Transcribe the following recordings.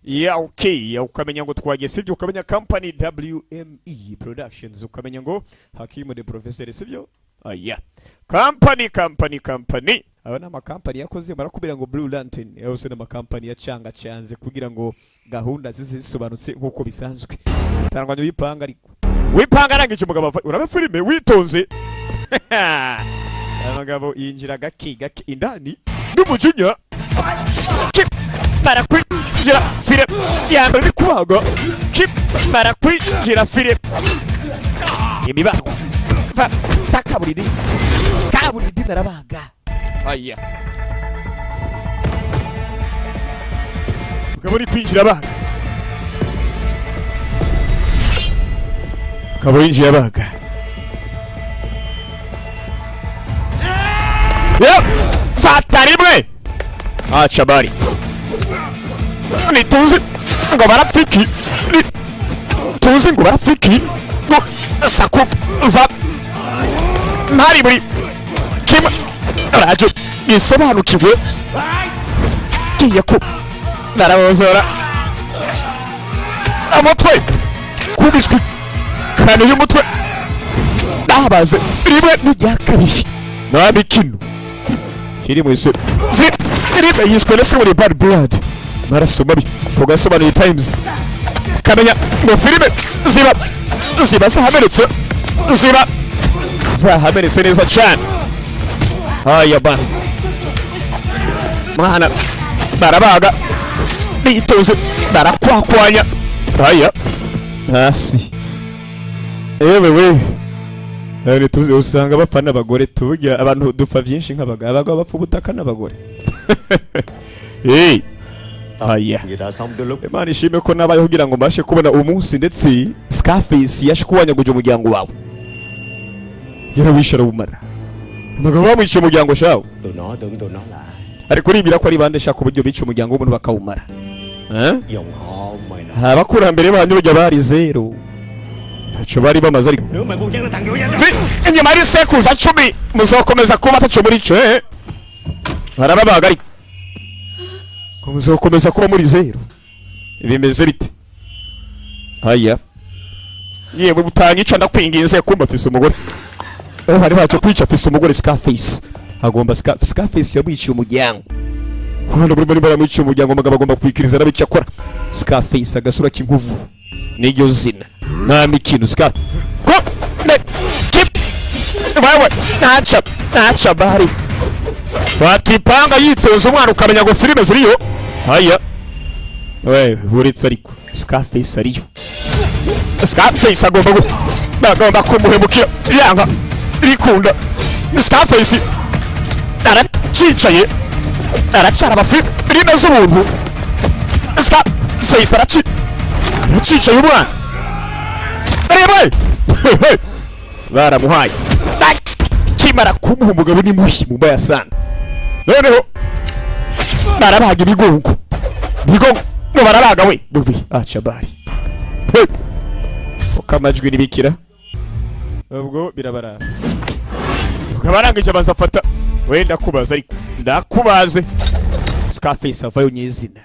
ya okay ukamenya ngo twagiye sibyo ukamenya company WME Productions ukamenya ngo Hakimu the Professor sibyo yeah company aba nama company yakoze barakubira ngo Blue Lantern yose nama company ya canga cyanze kugira ngo gahunda zisobanutse nkuko bisanzwe tarangwanyo yipanga ariko wipanga nangije umugabo urabe filime witonze abagabo yinjira gake indani n'umujinya barakwinjira filime yambaye bikubaga barakwinjira filime imibago takaburidi narabaga aya ukabona kwinjira baga kabinjira baga ya fata rimwe acha bari ni tuzi ngo barafiki tuzi ngo barafiki ngo saku va ntari buri kimwe rajo isobanukiwe kiye ko narabozora amutwe kubiswi kandi y'umutwe ndabaze rimwe n'iryakabiri nabi kino filime ise filime yiswe na Simon Bad Blood maraso mabi kugasobanura times kamenya ngo filime ziba zahameretse neza cyane aya basi mwana barabaga bitoze barakwakwanya aya hasi ewewe ari tuze usanga bapfana abagore tujya abantu dupfa byinshi nk'abagabo bapfa ubutaka n'abagore aya Imana ishime ko nabaye kugira ngo mbashe kubona umunsi ndetse Scarface yashikuwanya guje umuryango wawe yarabishara umara umugabo bamwica umuryango shawo ariko nibira ko ari bande shaka uburyo bica umuryango w'umuntu bakawumara abakurambere banyu bajya bari zero ntacyo bari bamaze ariko inyuma ari sekuza 10 muzokomeza kuba ataco muri cyo barababaga ariko ko muzokomeza kuba muri zero bimeze bite haya yewe butangica ndakwinginze kumba afise umugore hari bacho kwica afise umugore Scarface agomba Scarface yabiciye umuryango hano buri baramwica umuryango umugabo agomba kwikiriza arabica akora Scarface agasura kinkuvu n'iryo zina nta mikino Scar ko wewe nacha bari fati panga yitoza umwana ukamenya ngo filime ziriyo haya we buritse ariko Scarface ariyo Scarface agomba kumuhemukira yanga rikunda Scarface aracicaye aracara abafilime z'ubuntu Scarface aracicaye umwana rebe baramuhaye kimara kumuha umugabo ni mushyi mu mbaya sana noneho barabaga ibigongo ngo barabaga we bubi acha bari ukamajwi nibikira ubwo birabara ukabarangije bazafata wenda kubaza ariko ndakubaze Scarface avayo nyezina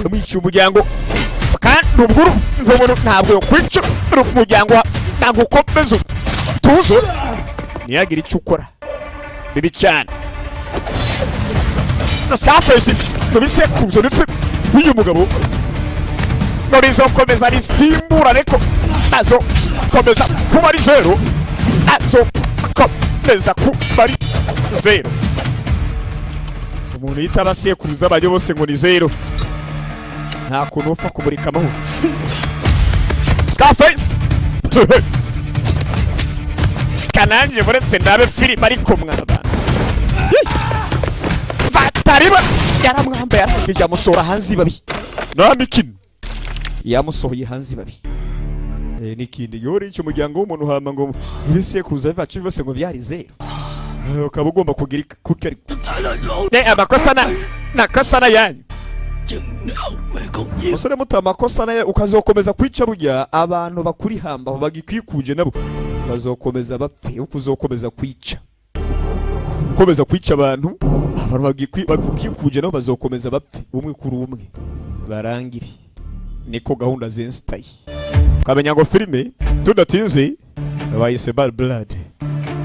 kamwica umuryango kandi ubwo mvugo ntabwo kwica umuryango ntabwo komeza tuzo niyagira icyo ukora bibi cyane Scarface tubisekuzo ndetse uyu mugabo norizo komeza risimbura ariko nazo komeza kuba ari zero nazo komeza kuba ari zero umuntu yitaba sekuruza abajye bose ngo ni zero nta kuntu upfa kumurika amahoro Scarface kananje buretse ndabe filime ariko mwaba vatariba yaramwambaye arangije amusora hanze babi no mikino yamusohoye hanze babi nikindi yore icyo muryango w'umuntu hama ngo ibisekuruza bivacu bose ngo byari zero ukaba ugomba kugira kukari amakosa na yanyu musore muto amakosa na ukazokomeza kwica burya abantu bakuri hamba bagikwikuje nabo bazokomeza bapfe ukuzokomeza kwica komeza kwica abantu bagikwikuje nabo bazokomeza bapfe umwe kuri umwe barangire niko gahunda zinstaye ukamenya ngo filime tudatinze bayise Bad Blood.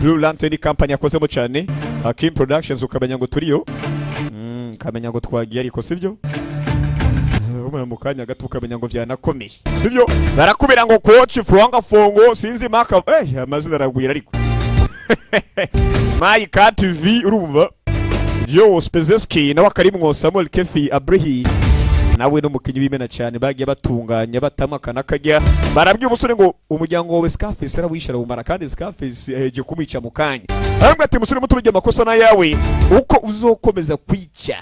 Blue Lantern company yakozemo cyane, Hakim Productions ukamenya ngo turiyo ukamenya ngo twagiye ariko sibyo mu kanya gato ukamenya ngo byanakomeye sibyo barakubira ngo coach Franga Fongo sinzi maka amazina aragwira ariko Maika TV urumva yo Spezeski nawe akarimwo Samuel Kefi Abrihi nawe no mukinyi bimena cyane bagiye batunganya batamakana kajya barabwiye umusore ngo umuryango wawe Scarface arawishara bumara kandi Scarface yaheje kumwica mu kanya arambwa ati musore muto bijya amakosa na yawe uko uzokomeza kwica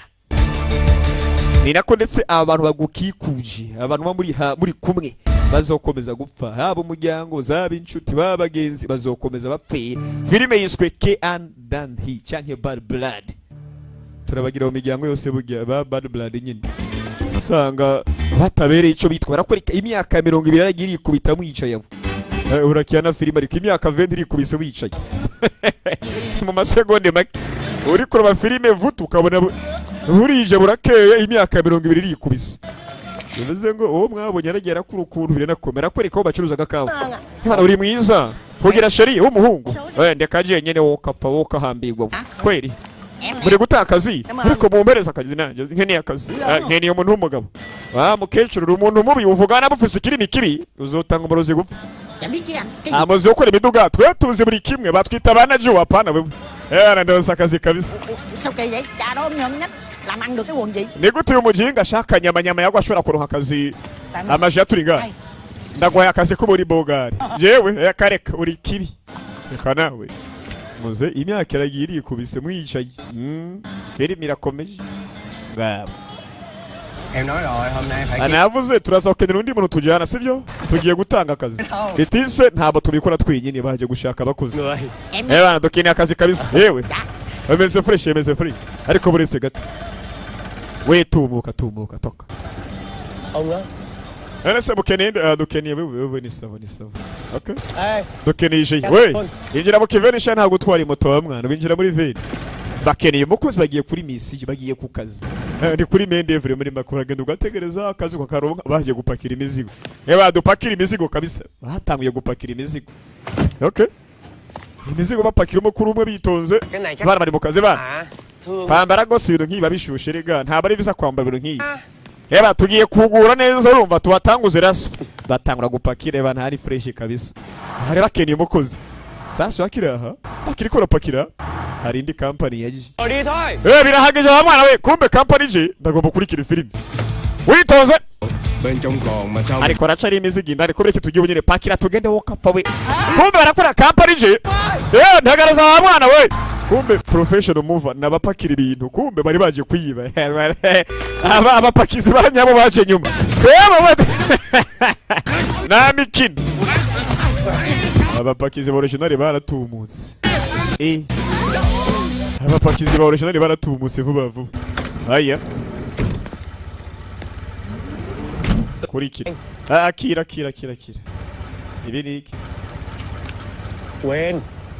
ni nako ndetse abantu bagukikuje abantu muri kumwe bazokomeza gupfa haba umuryango zaba inshuti babagenzi bazokomeza bapfe. Filime yiswe K.N. Danhi cyanke Bad Blood turabagira mu miryango yose burya ba Bad Blood nyine usanga batabereye ico bitwa barakwereka imyaka 200 yaragiriye kubita mwicaye urakiyana filime ariko imyaka 20 iri kubise wicaye mu masegonde make uri kuraba filime vutu ukabona burije burakeye imyaka 200 iri kubise bivuze ngo uwo mwabonye aragera kuri ukuntu biranakomera kwereka aho bacuruza gakawa hano uri mwiza kugira sheri w'umuhungu ndekaje nyene wokapfa wokahambirwa kweri muri gutakazi ariko mumbereza akazi nanjye nkene akazi nkene umuntu w'umugabo mukecuru umuntu mubi uvugana bufise kirimi kibi uzotanga umurozi gupfa amaze gukora imiduga twe tuzi buri kimwe batwita abana jo apana wewe ndose akazi kabisa ni gute umujinga ashaka nyama yagwa ashobora kuronka akazi amaje yaturinga ndagwaye akazi ko muri bogari jewe kareka uri kibi reka nawe muze imyaka yaragiriye kubise mwicaye filime irakomeje ngabo anavuze turazakenera undi muntu tujyana sibyo tugiye gutanga akazi bitise ntabwo tubikora twenyine baje gushaka abakozi bana dukeneye akazi kabisa yewe bameze fresh ariko buretse gato we tumuka toka se mukeneye dukeneye wewe ni sawa okay dukeneye je we injira mu kivenisha ntabwo twari moto wa mwana binjira muri veni bakeneye umukozi bagiye kuri misi bagiye ku kazi ni kuri mendevre muri makuragenda ugategereza akazi ko karonka bagiye gupakira imizigo dupakira imizigo kabisa batanguye gupakira imizigo okay imizigo bapakira umukuru umwe bitonze bana bari mu kazi bana kwambara gose ibintu nk'ibi babishushe rega nta bari bisa kwambara ibintu nk'ibi tugiye kugura neza urumva tubatanguze raso batangura gupakira bana hari fresh kabisa hari bakeneye umukozi sasa wakiraha bakiri ko rapakira hari indi company yaje birahageje abana we kumbe company je ndagomba kurikira filime witonze ariko racari imizigo indari kubera tugiye bunyine pakira tugende wokapfa we kumbe barakora company je ndagaraza abana we kumbe professional mover nabapakira ibintu kumbe bari baje kuyiba abapakizi banyabo baje nyuma na mikino abapakizi ba original baratumutse abapakizi ba original baratumutse vuba haya kurikira akira ibi niki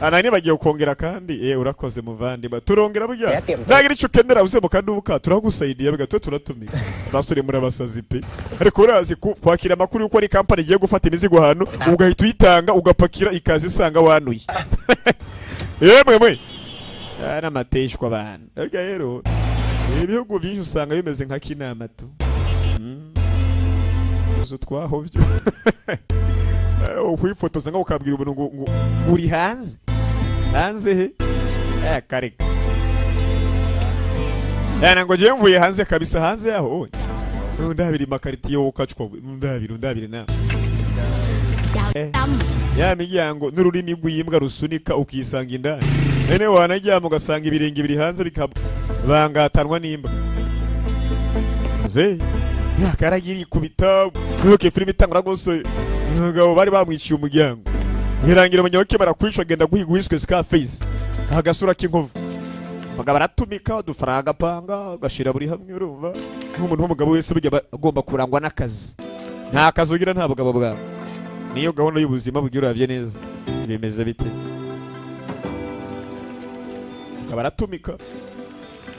anani bagiye kongera kandi urakoze muvandi turongera burya nagira ico kendera uze mu kaduka turagusaidiye bigatwe turatumika basore muri abasazi pe ariko urazi kwakira amakuru yuko ari company igiye gufata imizigo hano ugahita uyitanga ugapakira ikazi isanga wanuye mwe ana mateshwa bana rero ibihugu byinshi usanga bimeze nka kinama tu tuzo twahovyo ukwifotoza ngo ukabwira ubuntu ngo uri hanze he kareka ngo je mvuye hanze kabisa hanze yaho ndabiri makariti yo ukacwa ndabiri na ya miryango n'ururimi rw'imbwa rusunika ukisanga indani nene wanajyamo ugasanga ibirenge biri hanze bikabangatanwa n'imbwa ze yakaragiri kubita kuyoke filime itangura gose ngabo bari bamwiciye umuryango hirangira abanyawoke barakwishwa agenda guhigwiswe Scarface agasura k'inkovu bagaba aratumika udufaranga panga gashira buri hamwe urumva nk'umuntu w'umugabo wese bijya agomba kurangwa n'akazi nta kazi ugira nta bugabo bwawe niyo gahunda y'ubuzima bugira uravye neza bimeze bite bagaba aratumika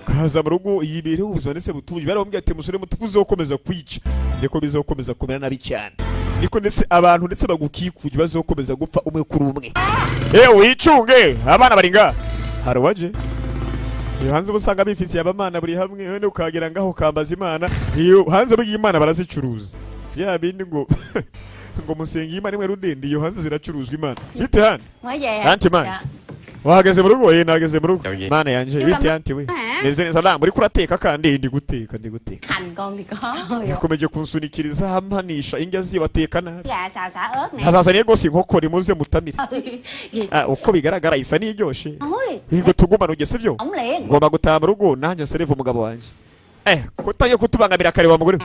kaza mu rugo yibereho ubuzima ndetse butuje barabambwiye ati musore muto uzokomeza kwica niko bizokomeza kumera nabi cyane niko ndetse abantu ndetse bagukikuje bazokomeza gupfa umwe kuri umwe wicunge abana bari nga harawaje iyo hanze busanga bifitiye abamana buri hamwe none ukagera ngaho kambaza imana iyo hanze bigi imana barazicuruza bya bindi ngo ngo musenga imana imwe rudende iyo hanze ziracuruzwa imana bite hano anti man wahageze mu rugo nageze mu rugo mana yanje bite anti we neze neza la muri kurateka kandi ndi guteka hành con thì có yakomeje kunsunikiriza hampanisha indya zibateka nabi gà xào xả ớt nè ntabazaniye gose inkoko rimuze mutamire uko bigaragara isa niryoshe ngo tugumana ugese byo ổng liền ngomba gutaha mu rugo nanjye sereve umugabo wanje kutaye kutubangamira kare wa mugore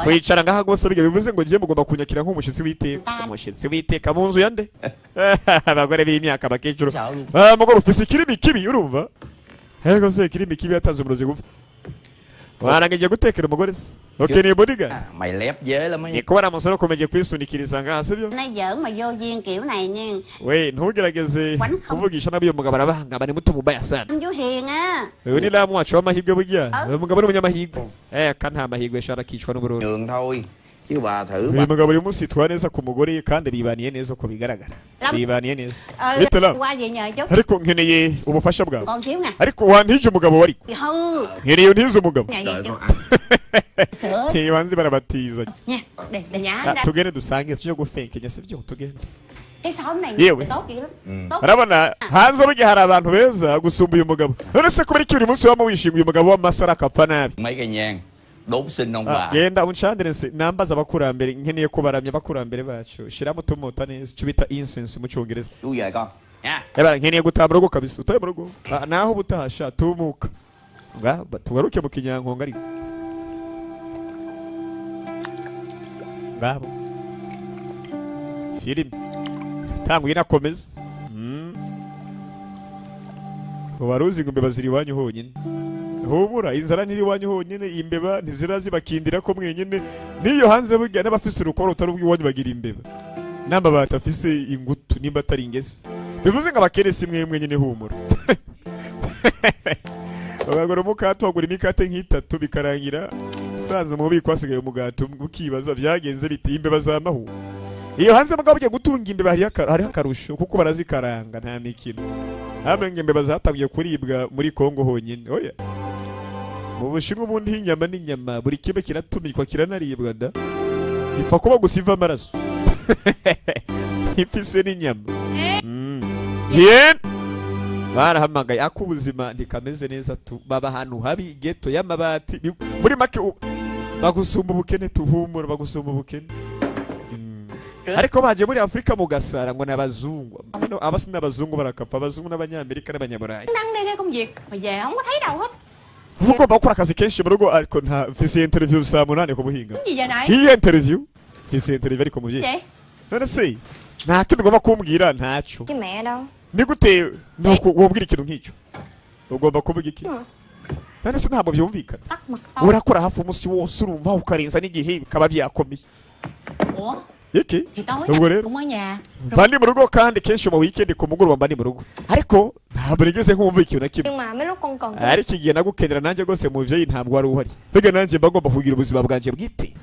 kwicara ngaha gose bivuze ngo ngiye mugomba kunyakira nk'umushitsi witeka mu nzu yande abagore b'imyaka bakecuru mugore ufise ikirimi kibi urumva hego se ikirimi kibi yatanze umurozi gupfa warangije gutekera umugore ni bodyguard mày lép dế lắm ấy. ni kubona umusore ukomeje kwisunikiriza ngaha sibyo nay giỡn mà vô duyên kiểu này nha we ntugerageze kuvugisha nabi uyu mugabo arabahanga bari muto mubaya sana anh vô hiền á uyu ni lamu wacu w'amahirwe burya uyu mugabo ni umunyamahirwe ka nta mahirwe shara kicwa n'uburundi Nhường thôi chứ bà thử uyu mugabo uri munsi yitwara neza ku mugore kandi bibaniye neza uko bigaragara bibaniye neza bite la qua về nhờ chút ariko nkeneye ubufasha bwawe còn xíu nè ariko wantije umugabo wariko hư nkeneye untize umugabo nhà đợi gì con chút ăn sữa banze barabatiza nha để nhá ra tugende dusange tujye gufenkenya sibyo tugende cái xóm này Yewe. tốt dữ lắm tốt urabona hanze burya hari abantu beza gusumba uyu mugabo none se kubera iki buri munsi wama wishinga uyu mugabo w'amasara akapfa nabi mấy cây nhang đốt sinh ông bà. genda uncandire nambaza abakurambere nkeneye kubaramya abakurambere bacu shiramo tumota neza cyo bita incense mu cyongereza Chú về con nha. yabara nkeneye gutaha mu rugo kabisa utaye mu rugo naho butahasha tumuka tugaruke mu kinyankonga ariko ngabo filime tanguye nakomeza waruzi ngo imbeba ziri iwanyu honyine humura inzara ntiri iwanyu honyine imbeba ntizirazibakindira ko mwenyine niyo hanze burya n'abafise urukoro rutari ubw'iwanyu bagira imbeba n'amabati afise ingutu nimba atari ingese bivuze ngo abakeresi mwe nyine humura bagora umukate wagura imikate nk'itatu bikarangira usanze mu bubiko hasigaye umugati ukibaza byagenze biti imbeba zamahu iyo hanze mugabo ugiye gutunga imbeba hari akarusho kuko barazikaranga nta mikino hamwe ngo imbeba zatabwiye kuribwa muri Kongo honyine oya mu Bushinwa ubundi inyama n'inyama buri kimwe kiratumikwa kiranaribwa da ifa kuba gusiva amaraso ifise n'inyama yen barahamagaye akubuzima ndikameze neza tu baba ahantu habi geto y'amabati muri make bagusumba ubukene tuhumura bagusumba ubukene ariko baje muri Afrika mu gasara ngo nabazungu abasi n'abazungu barakapfa abazungu n'abanyamerika n'abanyaburayi đang đi ra công việc mà về không có thấy đâu hết uko bakora akazi kenshi mu rugo ariko nta fise interview saa 8 ku buhinga cái gì giờ này iyi interview fise interview ariko muvye vậy none se nta kintu ugomba kumbwira ntacyo Cái mẹ đâu? ni gute nuko wobwira ikintu nk'icyo ugomba kuvuga iki none se ntabwo byumvikana tắt mặt tao urakora hafi umunsi wose urumva ukarenza n'igihe bikaba byakomeye ủa iki thì tối ubwo nè rero cũng ở nhà mba ndi mu rugo kandi kenshi mu weekend ku mugoroba mba ndi mu rugo ariko ntabwo nigeze nkumva ikintu na kimwe Nhưng mà mấy lúc con còn ariko igihe nagukenera nanjye rwose muvyeyi ntabwo wari uhari mbega nanjye mba ngomba kugira ubuzima bwanjye bwite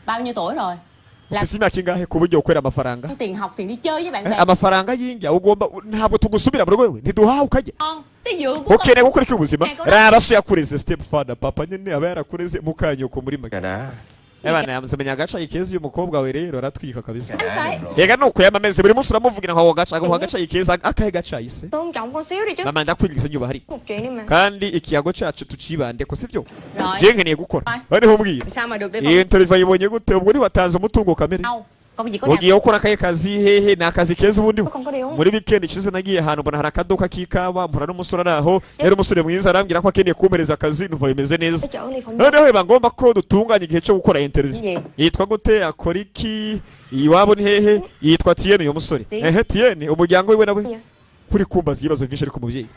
bao nhiêu tuổi rồi ufise imyaka ingahe ku buryo ukorera amafaranga tiền học tiền đi chơi với bạn bè amafaranga y'injya ugomba ntabwo tugusubira mu rugo wewe ntiduhawe ukajya con cái giường của con ukeneye gukora iki ubuzima raba so yakureze step father papa nyine aba yarakureze mukanyuko muri make Cái đó. abana yamuzamenya agaca ikezi y'umukobwa we rero aratwika kabisa phải yega nuko yamameze buri munsi uramuvugira ngo agaca agaca ikezi akahe gaca ise tôn trọng con xíu đi chứ. mama ndakwingiza nyuba hari Một chuyện đi mà. kandi ikiyago cyacu tucibande ko sibyo rồi je nkeneye gukora bane humbwira Sao mà được đi iyi interview yibonye gute ubwo ni watanze umutungo kamere đâu con gì có nhà ugiye gukora akahe kazi hehe ni akazi keza ubundi con có đi uống. muri weekend ishize nagiye ahantu mbona hari akaduka k'ikawa mpura n'umusore naho yari umusore mwiza arambwira ko akeneye kumpereza akazi numva bimeze neza Cái chỗ đi phòng. noneho biba ngomba ko dutunganya igihe cyo gukora interview gì yitwa gute akora iki iwabo ni hehe yitwa Tiene uyu musore Tiene. Tiene umuryango wiwe nawe Dạ. kuri kumbaza ibibazo byinshi ariko muvyeyi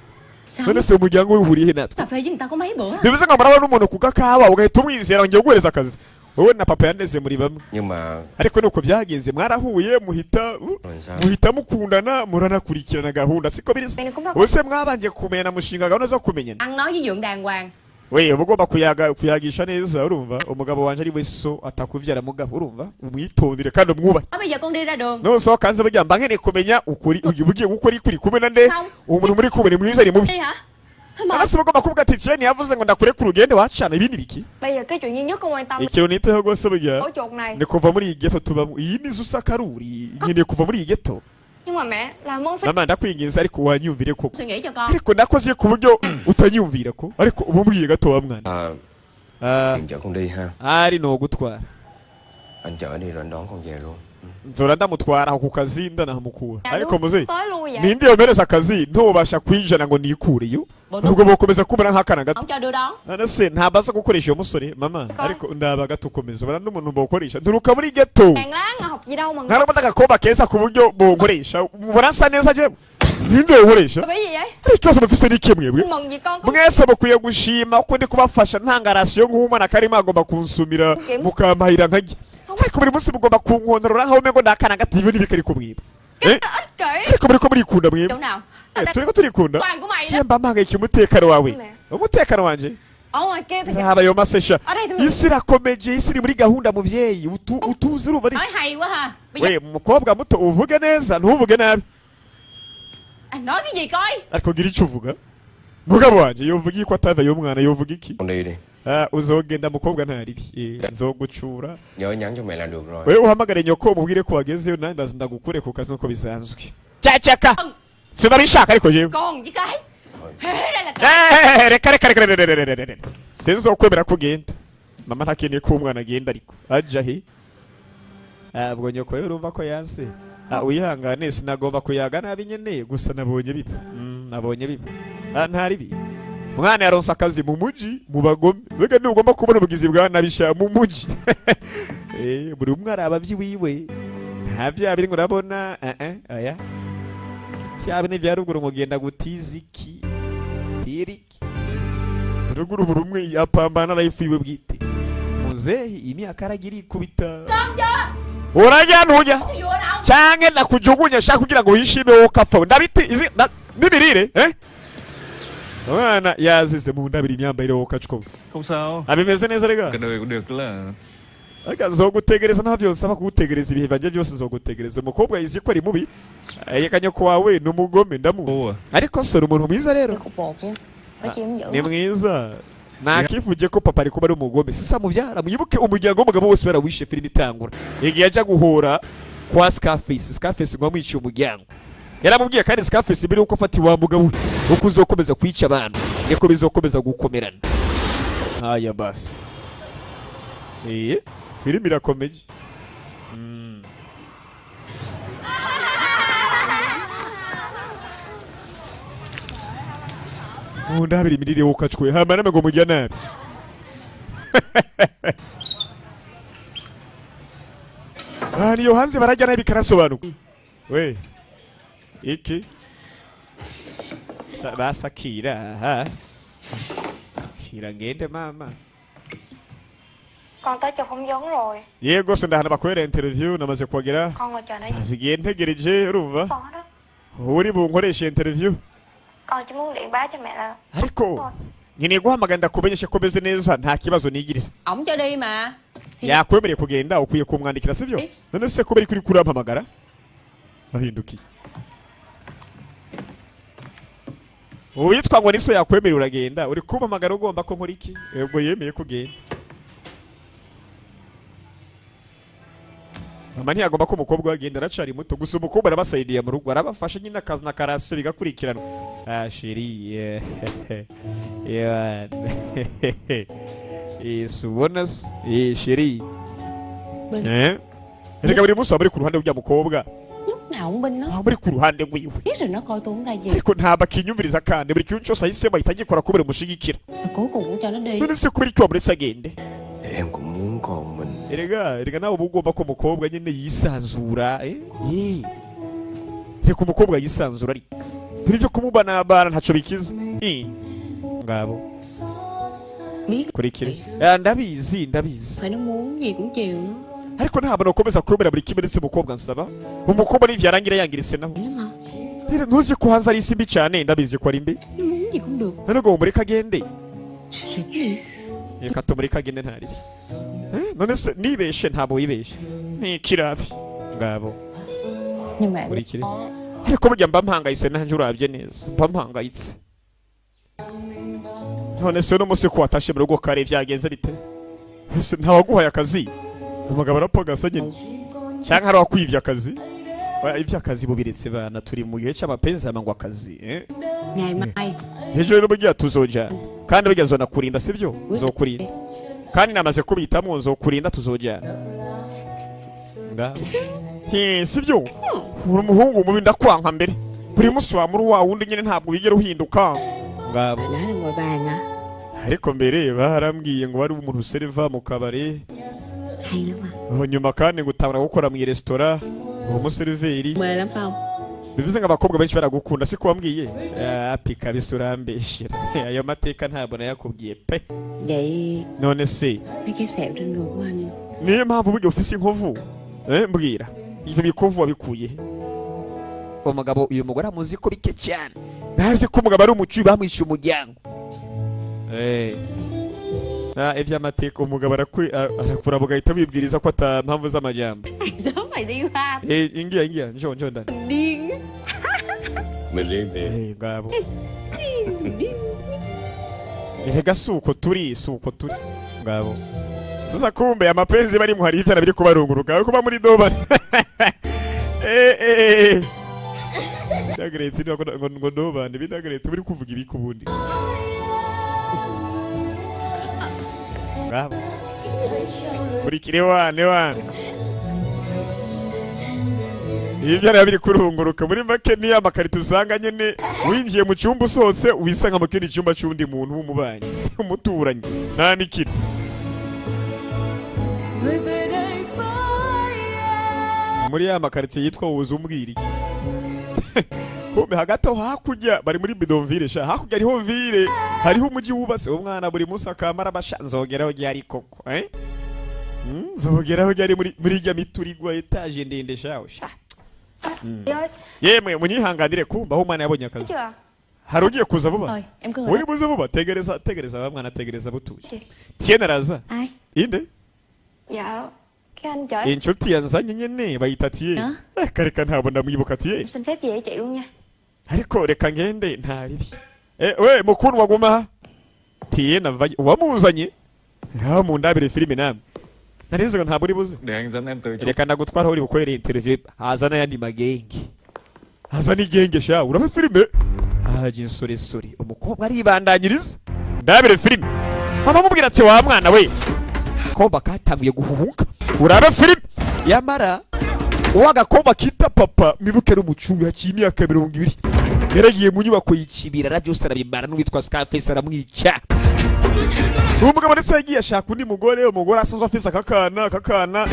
sao none se umuryango we uhuriye he natwe cà phê với người ta có mấy bữa bivuze ngo murabona n'umuntu ku gakawa ugahita umwizera ngiye guhereza akazi wowe na papa yaneze muri bamwe Nhưng mà ariko nuko byagenze mwarahuye muhita mukundana muranakurikirana gahunda siko biri bose mwabanje kumenya mushinga gahunda zo kumenyana Ăn nói với Dượng đàng hoàng. we ubugomba kuyagisha neza urumva umugabo wanje ari we so atakuvyara mugabo urumva umwitondere kandi umwubahe Bây giờ con đi ra đường. no so kanze burya mba nkeneye kumenya ukuri ugiye gukora ikuri kumwe na nde umuntu muri kumwe ni mwiza ni mubi Đi hả? Thôi mời. arasaba ko bakubwa ati cyane yavuze ngo ndakure ku rugende wacana ibindi biki Bây giờ cái chuyện duy nhất con quan tâm ikintu niteho gose burya ổ chuột này. ni kuva muri iyi ghetto tubamo iyi ni zusakaruri nkeneye kuva muri iyi ghetto Nhưng mà mẹ làm ơn mama ndakwinginze ariko wanyumvire koko Suy nghĩ cho con. ariko nakoze ku buryo utanyumvira ko ariko ubu mbwiye gato wa mwana Tiền chở con đi ha. ari no gutwara Anh chở đi rồi anh đón con về luôn. nzora ndamutwara aho ku kazi ndanahamukura ariko muze tới lui vậy. ninde yomereza akazi ntubasha kwijana ngo nikureyo ubwo bokomeza kubura nk'akana gato Không cho đưa đón. anase ntabaza gukoresha iyo musore mama ariko ndaba gatukomeza bara n'umuntu bokoresha nturuka muri ghetto Càng lá ngà học gì đâu mà. ntarabona agakoba keza ku buryo bonkoresha burasa neza je ninde yokoresha Bị gì vậy? ariko ikibazo mufise ni kimwe mwe Mừng gì con có mwese mukwiye gushima ko ndi kubafasha ntangarasiyo nk'umwana karimo agomba kunsumira mukampahira nkajya ariko buri munsi mugomba kunkontorora nkaho umengo ndakana gativu n'ibikari kumwiba ích kỷ. ariko muri ko murikunda mwebwe Chỗ nào? turiko turikunda Toàn của mày đó. cyemba mpangayika umutekano wawe Mẹ. umutekano wanje Ở ngoài kia thì raba ayo masesha ở đây thì isi irakomeje isi iri muri gahunda muvyeyi utuzi urumva ari Nói hay quá ha. Bây giờ we mukobwa muto uvuge neza ntuvuge nabi anh nói cái gì coi? ariko gira icyo uvuga mugabo wanje yovuga ko atava yo mwana yovuga iki Con đi đi. uzogenda mukobwa ntaribi nzogucura Nhớ nhắn cho mẹ là được rồi. wewe uhamagare nyoko mubwire ko wagezeyo nanjye ndaza ndagukure ku kazi nkuko bisanzwe cacaka sinabishaka ariko jewe Con với cái. Đây là cái. reka sinzokwemera ko ugenda mama ntakeneye ko umwana agenda ariko aja he ubwo nyoko rero urumva ko yanse uyihangane sinagomba kuyaga nabi nyene gusa nabonye biba nabonye biba ntari bi mwana yaronse akazi mu muji mu bagome mbega ntugomba kubona ubugizi bwa nabisha mu muji buri umwe ari ababyi wiwe nta bya biri ngo urabona aya bya bine bya ruguru mugenda gutiza iki tiriki ruguru buri umwe yapambana life yiwe bwite muzehi imyaka aragira ikubita Con chưa? urajya ntujya Cái vụ đâu? canke nakujugunya shaka kugira ngo wishime wowe ukapfa ndabiti nibirire mwana yazize mu ndabiri imyambarire wowe ukacwa Không sao, abimeze neza rega cái đời cũng được là akazogutegereza nta byose aba kugutegereza ibihe bajye byose nzogutegereza umukobwa yizi ko ari mubi yekanye ko wawe ni umugome ndamuzi ariko sora umuntu mwiza rero cục bột nha. Nói chuyện dữ. ni mwiza nakivuge ko papa ari kuba ari umugome sisa mubyara mwibuke umuryango w'umugabo wose barawishe filime itangura igihe ajya guhora kwa Scarface ngo amwiciye umuryango yaramubwiye kandi Scarface mbere uko afati wa mugabo uko uzokomeza kwica abantu niko bizokomeza gukomerana haya basi filime irakomeje ndabiri imirire wowe ukacwe hama name ngo mujya nabi niyo hanze barajya nabi karasobanuka we iki basakira ha hira ngende mama Con tới chụp không giống rồi. yego se ndahana bakorera interview namaze kuhagera Con ngồi chờ đây. zigiye ntegereje urumva Con đó. uri bunkoresha interview Con chỉ muốn điện báo cho mẹ là ariko nkeneye guhamagara ndakumenyesha ko meze neza nta kibazo nigirira Ổng cho đi mà. yakwemereye kugenda ukwiye kumwandikira sivyo none se ko bari kuri kurampamagara ahindukiye uwitwa ngo niso yakwemerera uragenda uri kumpamagara ugomba ko nkora iki ubwo yemeye kugenda mama ntiyagomba ko umukobwa wagenda aracari muto gusa umukobwa arabasaidiye mu rugo arabafasha nyine akazi na karasiyo bigakurikirana sheri ubona sheri reka buri munsi waba uri ku ruhande rw'ya mukobwa Lúc nào cũng binh nó. waba uri ku ruhande rw'iwe Biết rồi nó coi tôi không ra gì. ariko ntabwo akinyumviriza kandi buri kintu cyose ahisemo ahita agikora kubera umushigikira Sao cuối cùng cũng cho nó đi. none se kubera icyo wamuretse agende Thì em cũng muốn con mình. erega nawe uba ugomba ko umukobwa nyine yisanzura reka umukobwa yisanzura ariko ibyo kumubanabana ntacyo bikiza ngabo Biết kurikire ndabizi phải nó muốn gì cũng chịu. ariko ntabwo nakomeza kurumira buri kimwe ndetse umukobwa nsaba umukobwa n'ivyarangira yangiritse naho Lắm hả? rero ntuzi ko hanze ari isi mbi cyane ndabizi ko ari mbi Nó muốn gì cũng được. ntabwo muri kagende Sẽ gì? reka tumuri kagende ntari none se nibeshe ntabwo wibeshe ni kirabi ngabo Nhưng mà em kurikire ariko burya mba mpangayitse nanjye urabye neza mba mpangayitse none se n'umunsi ko watashe mu rugo kare byagenze bite ese ntawaguhaye akazi umugabo arapagasa nyine cyangwa hari wakwivye akazi iby'akazi bubiretse bana turi mu gihe cy'amapenzi amangwa akazi ngày mai ejo rero burya tuzojana kandi burya zonakurinda sibyo zokurinda kandi namaze kubitamo nzokurinda tuzojana sibyo uri umuhungu mubi ndakwanka mbere buri munsi wa muri wa wundi nyine ntabwo wigera uhinduka ngabo nói là ngồi bàn à. ariko mbere barambwiye ngo wari umuntu useriva mu kabare Hay lắm à. nyuma kandi ngo utabara gukora mu resitora uwo museriveri Mê lắm phải không? bivuze ngo abakobwa benshi baragukunda siko wambwiye apika bisurambeshera ayo mateka ntabwo nayakubwiye pe Vậy none se mấy cái sẹo trên người của anh niyo mpamvu burya ufise inkovu mbwira ibyo bikovu wabikuye he umugabo uyu mugore amuzi ko bike cyane ntazi ko umugabo ari umucuyi bamwishyuye umuryango iby'amateka umugabo arakura bugahita wibwiriza ko ata mpamvu z'amajyamba sớm mày đi hoa ingia njoo ndani điên. Mình riêng thì ngabo erega suko turi ngabo sasa kumbe amapenzi bari mu hari ibyana biri kubarunguruka kuba muri doba Dagreti ngo doba ni bidagreti biri kuvuga ibiki ubundi ngabo kurikire wane ibyana biri kurunguruka muri make ni amakarito usanga nyene winjiye mu cyumba usose uhisanga mu kindi cyumba cy'undi muntu w'umubanyi umuturanyi nta nikino muri ya makarito yitwa wuzu umbwiri kumbe hagati aho hakurya bari muri bidonville sha hakurya hariho ville hariho umujyi wubatse umwana buri munsi akamara basha nzogeraho ryari koko nzogeraho ryari muri rya miturigwa etage ndende shaho sha yemwe munyihanganire kumba aho umwana yabonye akazi hari ugiye kuza vuba Rồi, em cứ ngồi uri đó. buze vuba tegereza bamwana tegereza butuje tiene araza Ai? inde Dạ, cái anh chở em. inshuti yanzanye nyene bayita tiye reka ntabwo ndamwibuka tiye Em xin phép về với chị luôn nha. ariko reka ngende ntaribi we mukuru waguma tiye navaye wamuzanye mu ndabire filime namwe narize ngo ntabwo uri buze Để anh dẫn em tới chỗ reka ndagutwara aho uri bukorere interview hazana yandi magenge hazana igenge sha uraba filime haje insoresore umukobwa aribandanyiriza ndabire filime mama mubwira ati wa mwana we ko bakatanguye guhuhuka uraba filime yamara uwagakomba kita papa mibuke n'umucungu haciye imyaka 20 yaragiye mu nyubako y'ikibirara byose arabimara n'uwitwa Scarface aramwica umugabo ndetse yagiye ashaka undi umugore asanzwe afise akakana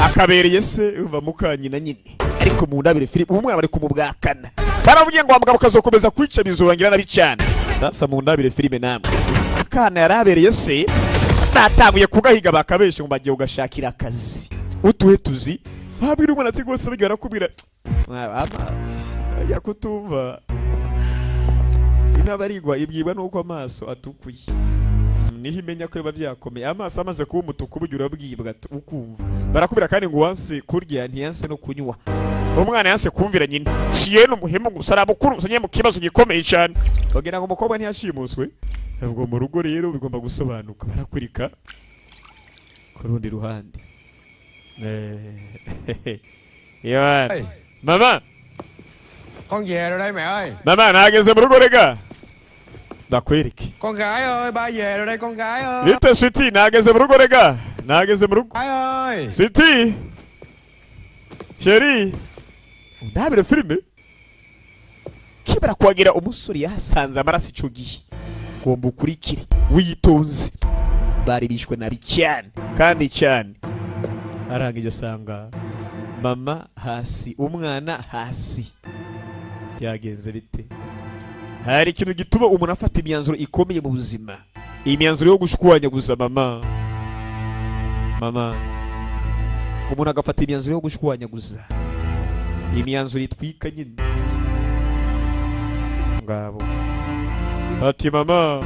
akabereye se umva mukanyina nyine ariko mu ndabire filime umwana bari kumubwakana baravuye ngo umugabo kazokomeza kwica bizorangira nabi cyane sasa mu ndabire filime namwe akana yarabereye se natanguye kugahiga bakabeshe ngo bagiye ugashakira akazi utuhe tuzi babwira umwana ati gose bigara kubwira yakutumva inabarigwa ibyibwa nuko amaso atukuye niho imenya ko biba byakomeye amaso amaze kuba umutuku bugira urabwibwa ukumva barakubira kandi ngo wanse kurya ntiyanse no kunywa umwana yanse kumvira nyine ciye n'umuhemu gusara mukuru usanye mu kibazo gikomeye cyane bagira ngo umukobwa ntiyashimuswe ubwo mu rugo rero bigomba gusobanuka barakurika ku rundi ruhande Yohan mama con về rồi đây mẹ ơi. mama nageze mu rugo rega bakwereke Con gái ơi, ba về rồi đây con gái ơi. bite sweetie nageze mu rugo rega nageze mu rugo Gái ơi. sweetie chérie ndabire filime kibara kwagira umusuri yasanze amaraso ico gihe ngomba ukurikire witonze bari bishwe nabi cyane kandi cyane arangije sanga mama hasi umwana hasi byagenze bite hari ikintu gituma umuntu afata imyanzuro ikomeye mu buzima imyanzuro yo gushwanyaguza mama umuntu agafata imyanzuro yo gushwanyaguza imyanzuro itwika nyine ngabo ati mama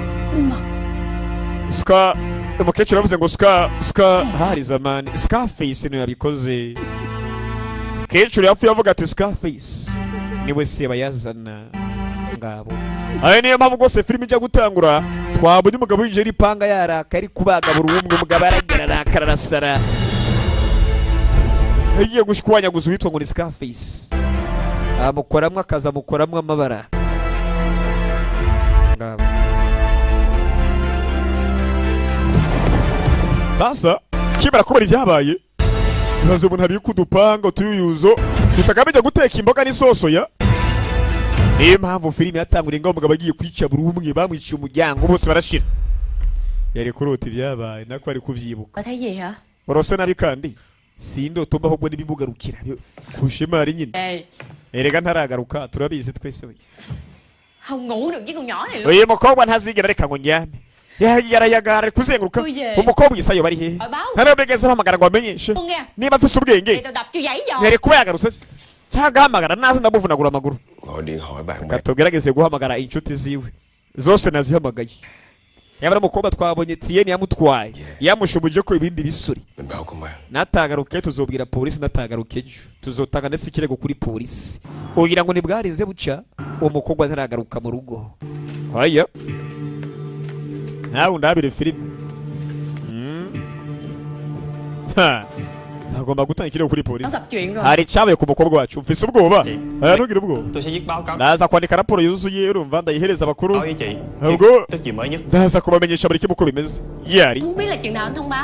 ska umukecuru avuze ngo ska hari zamani Scarface niwe yabikoze umukecuru yapfuye avuga ati Scarface niwe se bayazana ngabo ayo niyo mpamvu rwose filime ijya gutangura twabonye umugabo winjira ipanga yaraka ari kubaga buri umwe umugabo aragera arakara arasara yagiye gushwanyaguza uwitwa ngo ni Scarface amukoramwo akaza amukoramwo amabara ngabo sasa kibara kubera ibyabaye bibaze umuntu abika udupanga utuyuzo tusagamije guteka imboga n'isoso ya niyo mpamvu filime yatanguriye ngo umugabo agiye kwica buri umwe bamwiciye umuryango bose barashira yari kurota ibyabaye nako ari kuvyibuka Có thấy gì hả? urose nabi kandi sindoto mbaho ngo nibimugarukira kushema ari nyine erega ntaragaruka turabizi twese Không ngủ được với con nhỏ này luôn. uyu mukobwa ntazigera reka ngo nyame yarayagara kuzenguruka umukobwa isayo bari he ntarabegeze bahamagara ngo amenyeshe niba afise ubwenge yari kuba yagarutse cyangwa ahamagara naze ndamuvunagura amaguru katugerageze guhamagara inshuti ziwe zose nazihamagaye yabara umukobwa twabonye Tieni yamutwaye yamushubuje ko ibindi bisuri natagaruke tuzobwira polisi natagaruke ejo tuzotanga ndetse ikirego kuri polisi ugira ngo nibwarize buca umukobwa ntaragaruka mu rugo haya nawe ndabire filime agomba gutanga ikirego kuri polisi hari cyabaye ku mukobwa wacu mfise ubwoba ntugire ubwoba ndaza kwandika raporo yuzuye urumva ndayihereza abakuru ubwo ndaza kubamenyesha buri kimwe uko bimeze yari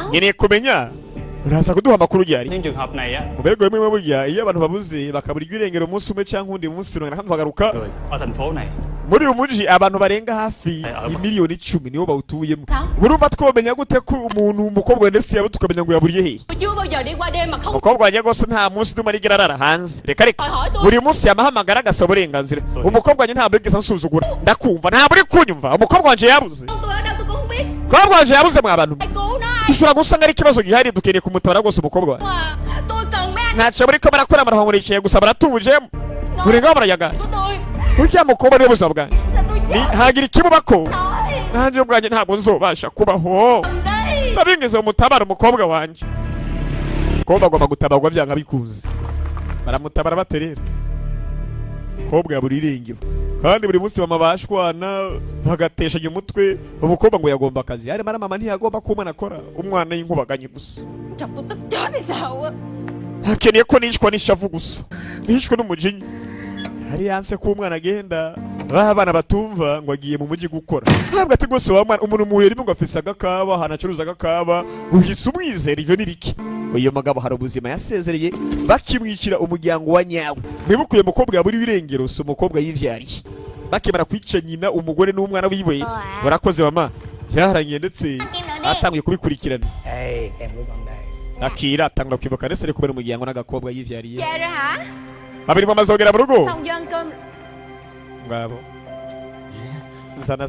nkeneye kumenya uraza kuduha amakuru yari mu birego bimwe burya iyo abantu babuze bakabura irengero umunsi umwe cyangwa undi munsi runaka kandi bagaruka muri uyu mujyi abantu barenga hafi imiliyoni 10 nibo bawutuyemo urumva twomenya gute ko umuntu umukobwa ndetse yabo tukamenya ngo yaburiye he umukobwa wanjye gose nta munsi duma rigera arara hanze reka buri munsi yamahamagara agasaba uburenganzira umukobwa wanjye ntabwo yigeze ansuzugura ndakumva ntabwo uri kunyumva umukobwa wanjye yabuze umukobwa wanjye yabuze mwa bantu ishura gusanga ari ikibazo gihari dukeneye kumutabara gose umukobwa wanjye ntacyo muri ko barakora barahumurikiye gusa baratujemo buri ngaho barayagara urya mukobwa niwe buzima bwanjye hagira ikimubako nanjye ubwanjye ntabwo nzobasha kubaho nabingeze umutabara umukobwa wanjye umukobwa agomba gutabarwa byanga bikuze baramutabara baterera umukobwa yabura irengero kandi buri munsi mama bashwana bagateshanya umutwe umukobwa ngo yagomba akazi yari mama ntiyagomba ko umwana akora umwana y'inkubaganye gusa hakeneye ko nishwa n'ishavu gusa nishwe n'umujinya hari yanse ko umwana agenda abana batumva ngo agiye mu mujyi gukora ntabwo ati gose wa mwana umuntu muhera ngo afise agakaba hanacuruza agakaba uhise umwizera ivyo nibiki uyu mugabo hari ubuzima yasezereye bakimwicira umuryango wa nyawe mwibukuye umukobwa yaburi birengero so umukobwa yivyariye bakimara kwica nyina umugore n'umwana wiwe barakoze mama byaharangiye ndetse atangiye kubikurikirana akira atangura kwibuka ndetse kubera umuryango n'agakobwa yivyariye babiri mamazogera mu rugo ngabo zana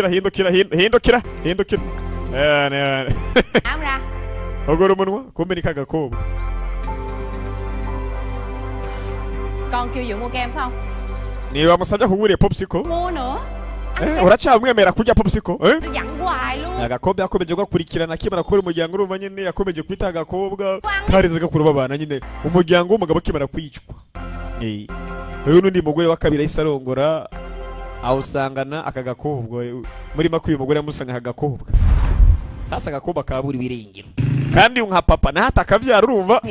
hindukira ogora umunwa kumbe ni kagakobwa niba musabye kuguriye popsicle uracamwemera kurya popsicle agakobwa yakomeje gukurikirana akimara kubera umuryango urumva nyine yakomeje kwita agakobwa karize gakuru babana nyine umuryango w'umugabo akimara kwicwa uyu n'undi mugore wa kabiri isarongora awusangana aka gakobwa muri makwiye umugore yamusanga agakobwa sasa agakobwa kaburi birengero kandi nka papa nahata akavyara urumva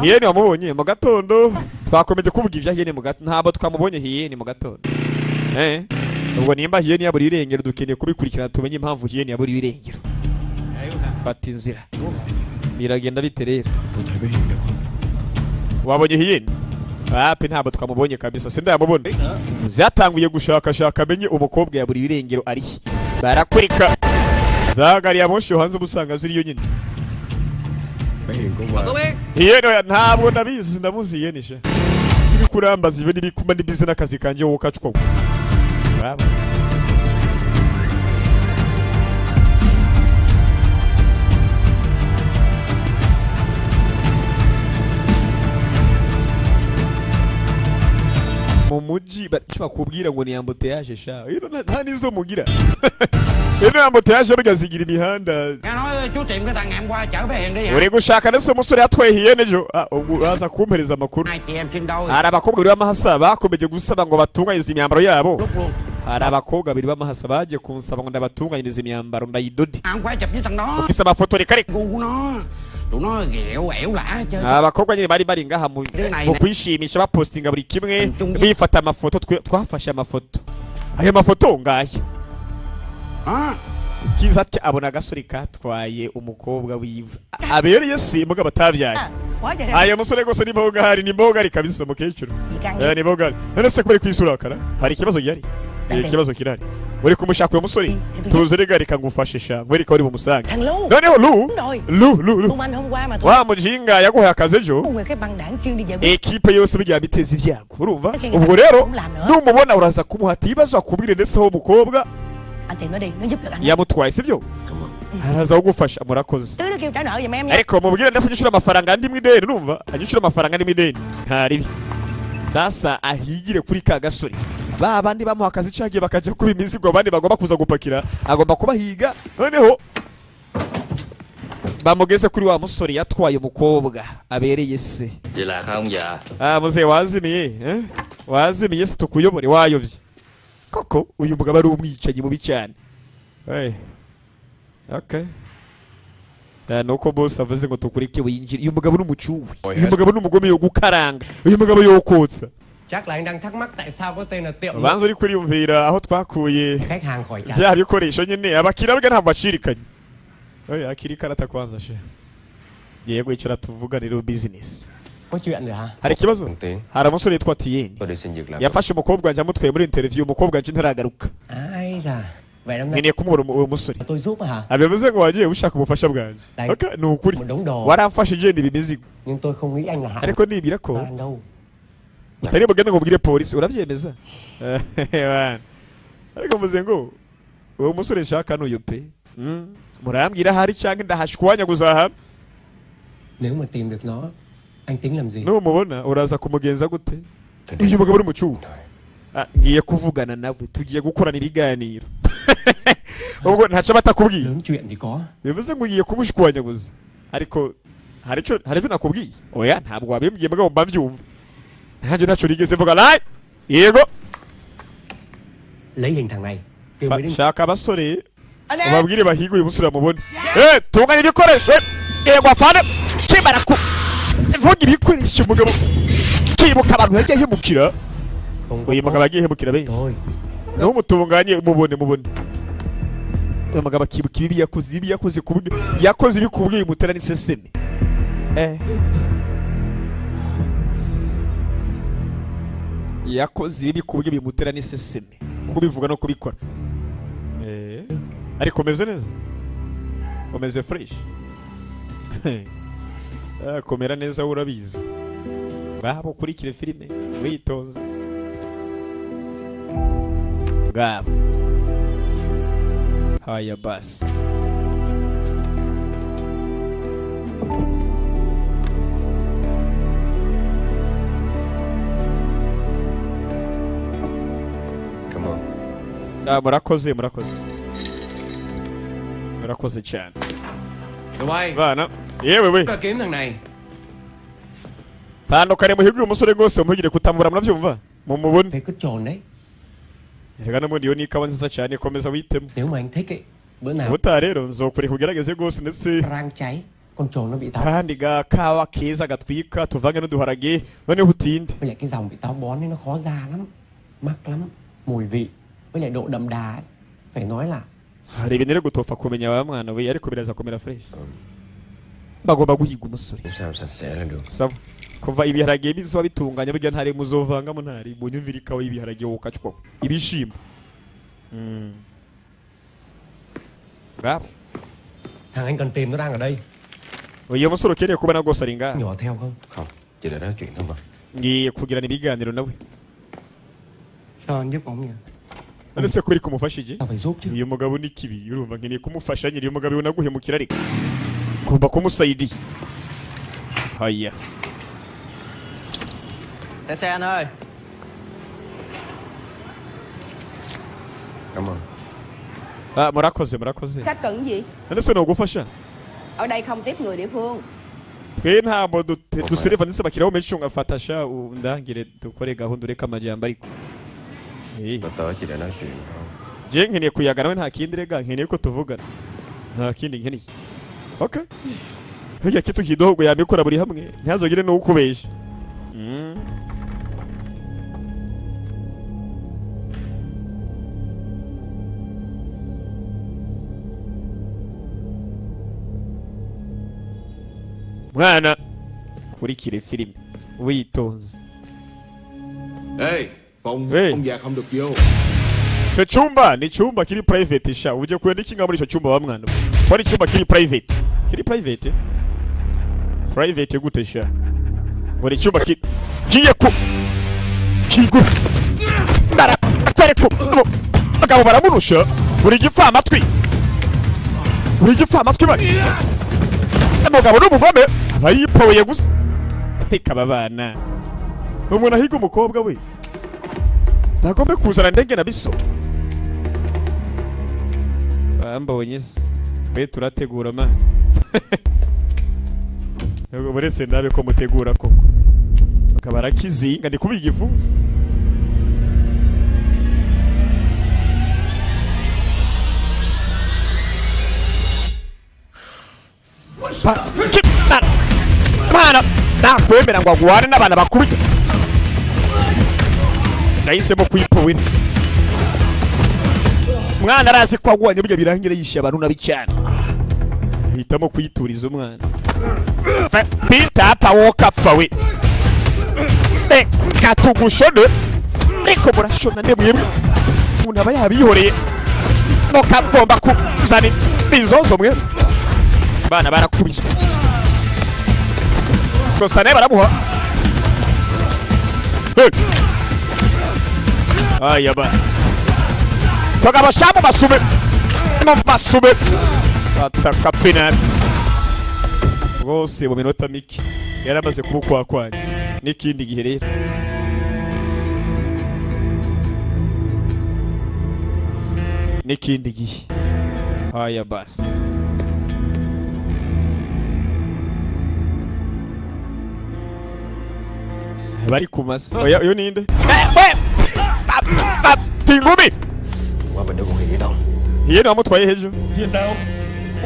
Hiyeni wamubonye mu gatondo twakomeje kuvuga ivya Hiyeni mu gatondo ntabwo twamubonye Hiyeni mu gatondo ubwo nimba Hiyeni yaburi irengero dukeneye kubikurikirana tumenye impamvu Hiyeni yaburi irengero fata inzira biragenda biterera wabonye Hiyeni ape ntabwo twamubonye kabisa senda yamubona zatanguye gushakashaka amenye umukobwa yaburi irengero ari barakurika zagari yamosho hanze ubusanga ziriyo nyine Hiyeni ntabwo ndabizi ndamuzi Hiyeni she kurambaza ibindi bikuma ndibize nakazi kanje wo kacwa muji bakubwira ngo ni ambuteyaje sha nta nizo mugira ino ambuteyaje bigazigira imihanda Nghe nói chú Tiệm cái thằng ngày hôm qua chở bé Hiền đi hả? uri gushaka nese umusore yatwehiye nejo ubwo aza kumpereza amakuru Hai chị em sinh đôi. hari abakobwa bari b'amahasa bakomeje gusaba ngo batunganyirize imyambaro yabo Lúc luôn. hari abakobwa bari b'amahasa baje kunsaba ngo ndabatunganyirize imyambaro ndayidodi Không phải chụp với thằng đó. ufise amafoto reka reka Gu của nó. Tụi nó ghẹo ẻo lả chơi. abakobwa nyine bari ngaha mu kwishimisha bapostinga buri kimwe bifata amafoto twafashe amafoto ayo mafoto ngaya Đó. kiza ati abona agasore katwaye umukobwa wiwe abereye simbwa batabyaye ayo musore gose ni mboga hari ni mboga ari kabisa mukecuru ni mboga none se kuri kwisurakara hari ikibazo gihari ikibazo kirari uri kumushaka uyo musore tuzerega reka ngufashe sha ngwereka uri bumusange Thằng Lu. noneho Lu Tụi anh hôm qua mà tụi wa mujinga yaguhaye akazi ejo người cái băng đảng chuyên đi giải quyết. ekipe yose bijya biteza ibyago urumva ubwo rero numubona uraza kumuhata ibibazo akubwire ndetse ho umukobwa Anh tìm nó đi, nó giúp được anh. yamutwaye sibyo araza kugufasha murakoze Tứ nó kêu trả nợ giùm em nha. ariko mubwire ndetse anyishura amafaranga andi mwideni urumva anyishura amafaranga andi mwideni ntaribi sasa ahigire kuri ka gasore ba bandi bamuha akazi cagiye bakaja kuba imizigo abandi bagomba kuza gupakira agomba kubahiga noneho bamugeze kuri wa musore yatwaye umukobwa abereye se Vậy là không già. muze wazimiye wazimiye se tukuyobore wayovye koko uyu mugabo ari umwicanyi mubi cyane okay nuko boss avuze ngo tukureke winjire uyu mugabo n'umucuwe uyu mugabo n'umugome yo gukaranga uyu mugabo yo kotsa Chắc là anh đang thắc mắc tại sao có tên là Tiệm. banza uri kuriyumvira aho twakuye Khách hàng khỏi trả. bya bikoresho nyine abakira bwe ntabwo bacirikanye akiri karata kwanza she yego icyo ratuvuga rero business Có chuyện rồi hả? hari ikibazo Tiến. hari umusore yitwa Tiyeni Tôi đi xin việc làm. yafashe umukobwa njya mutwaye muri interview umukobwa nje ntaragaruka Ai da. Vậy năm nay nkeneye kumubona uwo musore tôi giúp hả? abivuze ngo wagiye ushaka ubufasha bwanje Đấy. okay ni ukuri Một đống đồ. waramfashe ngenda ibi mizigo Nhưng tôi không nghĩ anh là hãng. ariko nibwira ko Anh đâu? utari bugende ngo ubwire polisi urabyemeza bana ariko muze ngo uwo musore nshaka n'uyu pe murambwira hari cyangwa ndahashwanya guzaha Nếu mà tìm được nó, anh tính làm gì? numubona uraza kumugenza gute uyu mugabo uri mu cyuho ngiye kuvugana nawe tugiye gukorana ibiganiro ubwo ntacyo batakubwiye Lớn chuyện thì có. bivuze ngo ugiye kumushwanya gusa ariko hari icyo nakubwiye oya ntabwo wabimbwiye mugabo mbabyumva nanjye ntacyo nigeze mvuga nawe yego Lấy hình thằng này. Kêu mấy đứa shaka abasore ubabwire bahiga uyu musore bamubone tunganya ibikoresho yego afana kimara ku vuga ibikoresho umugabo kibuka abantu yagiye hemukira không có uyu mugabo yagiye hemukira be thôi. naho mutunganye mubone uyu mugabo akibuka ibi yakoze ku buryo yakoze ibi ku buryo yimutera n'iseseme yakoze ibi ku buryo bimutera n'iseseme kubivuga no kubikora ariko umeze neza umeze fresh komera neza urabizi ngabo ukurikire filime witonze ngabo haya basi Cảm ơn. murakoze cyane Tụi bay, bana yewe we ta kiếm thằng này. tandukane muhigwe umusore rwose muhigire kutamubura murabyumva mumubone Cái cứt trồn đấy. reka n'ubundi yo ni ikawa nziza cyane komeza witemo Nếu mà anh thích ấy, bữa nào ubutaha rero nzokure kugerageze rwose ndetse rang cháy, con trồn nó bị táo. kandi gakawa keza gatwika tuvange n'uduharage noneho utinde Với lại cái dòng bị táo bón ấy nó khó ra lắm. Mắc lắm. Mùi vị. Với lại độ đậm đà ấy. Phải nói là hari ibintu rero gutopfa kumenya wa mwana we ariko biraza kumera fresh bagomba guhiga umusore Sao sạch sẽ là được. sawa kuva ibiharage bizoba bitunganya burya ntari muzovangamo ntari munyumvira ikawa y'ibiharage ukacwa ibishimbo ngabo thằng anh cần tìm nó đang ở đây. uyu musore ukeneye kubona rwose ari ngaha Nhỏ theo không? Không, chỉ để nói chuyện thôi mà. ngiye kugirana ibiganiro nawe Sao anh giúp ông nhỉ? none se kuri kumufashije Tao phải giúp chứ. uyu mugabo ni kibi urumva nkeneye kumufasha nyiri uyu mugabo unaguhemukira ariko ugomba kumusaidia haya Để xe anh ơi. Cảm ơn. Murakoze. Khách cần gì? None se nogufasha? Ở đây không tiếp người địa phương. Twe ntabwo dusire vanise bakiraho menshi ungafata sha undangire dukore gahunda ureka amajambo ariko. Tôi tới chỉ để nói chuyện thôi. Je nkeneye kuyagana we nta kindi rega nkeneye ko tuvugana. Nta kindi nkeneye. Okay. Hejya kitu kidogo yabikora buri hamwe ntazogire no ukubesha. Mwana kurikire filime witonze. Ê, phòng Ê. ông già không được vô. Ico cyumba ni cyumba kiri private sha uje kwenda iki muri ico cyumba wa mwana. Kwani cyumba kiri private? Kiri private? Private gute sha? Ngo ni cyumba kigiye ku kigu. Bara kwere ku. Bagabo baramunusha. Uri gipfa amatwi. Bari. Umugabo n'umugome abayipoye gusa. Reka babana. Umuntu ahiga umukobwa we. Nagombe kuzana ndege na biso. Bambonye twe turategura ma. Yego buretse ndabe ko mutegura koko. Bakabara kizinga ndi kubiga ifunze. Mana nakwemera ngo agwane n'abana bakubita. Nahisemo kwipowera. Mwana arazi ko agwanye burya birangira yishe abantu nabi cyane. Hitamo kwituriza umwana. Peter pawoka fawe. Katugushone. Ariko murashona ndemwebwe. Umuntu aba yabihoreye. No kagomba kuzana bizozo mwe. Bana barakubiswe. Gusa ne baramuha. Aya basi. Toka bashamu basume. Ataka final. Rwose mu minota mike yaramaze kubukwakwanya n'ikindi gihe rero. N'ikindi gihe. Aya basi. Bari kumasa. Oya yo ninde? Tingumi. Qua bên đây còn Hiền đâu? Hiền nó mutwaye hejo. Hiền đâu?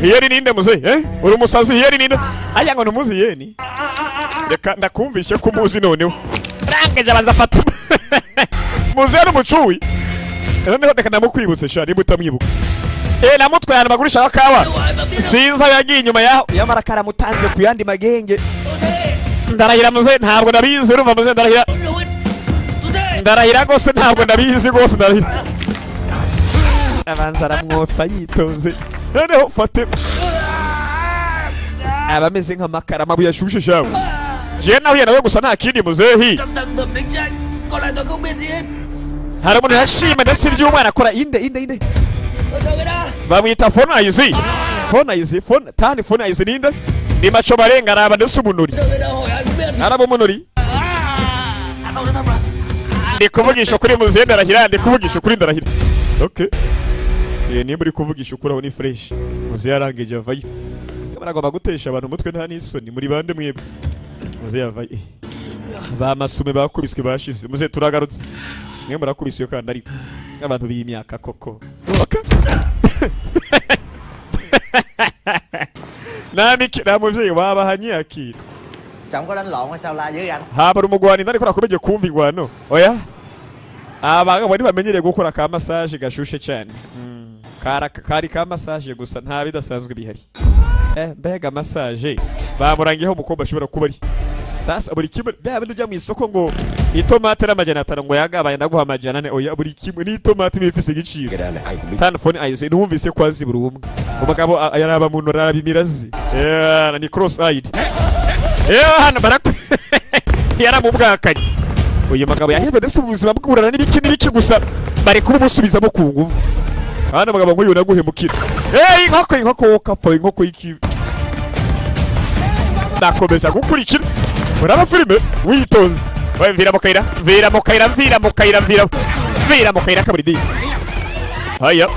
Hiền ninde muze? Uri musazi Hiền ninde? Aya ngo numuzi Hiền. Reka ndakumvishe ko muzi noneho. Rangeje bazafata. Muze n'umucuwi. Noneho reka namukwibutse sha ni mutamwibuka. Namutwaye amagurisha akawa. Sinza yagiye inyuma yaho. Yamarakara mutanze ku yandi magenge. Ndarahira muze ntabwo ndabizi urumva muze ndarahira gose ntabwo ndabizi gose ndarahira. Abanza aramwotsa yitonze. Noneho fate abameze nk'amakara amabuye ashushe shawe. Je nahuye nawe gusa nta kindi muzehi. Hari umuntu yashima ndetse iby'umwana akora inde. Bamwita phone ayuzi. Tani phone ayuzi ninde? Ni macho barenga araba ndetse umunuri. Araba umunuri. Ndi kuvugisha kuri muzehe ndarahira, ndi kuvugisha kuri ndarahira. Okay. Nimba uri kuvugisha ukuri aho ni fresh. Muzehe yarangeje avayo. Baragomba gutesha abantu umutwe nta n'isoni muri bande mwebwe. Muzehe avayo. Bamasume bakubiswe bashize. Muzehe turagarutse. Mwe murakubiswe kandi ariko abantu b'imyaka koko. Okay. Na muvyeyi wabahanye akira. Chồng có đánh lộn hay sao la với anh? Haba rumugwani ndari kora kumeje kumva ingwano. Oya. Abaga bari bamenyereye gukora ka massage gashushe cyane. Kari ka massage gusa nta bidasanzwe bihari. Mbega massage bamurangiyeho umukobwa ashobora kuba ari. Sasa buri kimwe byabe ujya mu isoko ngo itomate ramajana 5 ngo yagabaye ndaguha amajana 4. Oya buri kimwe ni itomate bifise igiciro. Telefone ayise ntumvise kwazi buri umwe. Umugabo yaraba mu nora bimirazi. Ni cross eyed. Hano baraku yaramubwakanye. Uyu mugabo yahebe ndetse ubuzima bw'urana n'ibiki gusa bari kubumusubizamo ku nguvu. Hano mugabo ngo yuna guhemukira. Inkoko kapfa inkoko y'iki. Nakomeza gukurikira. Uraba filime witonze. Vira mu kayira kabiri di. haya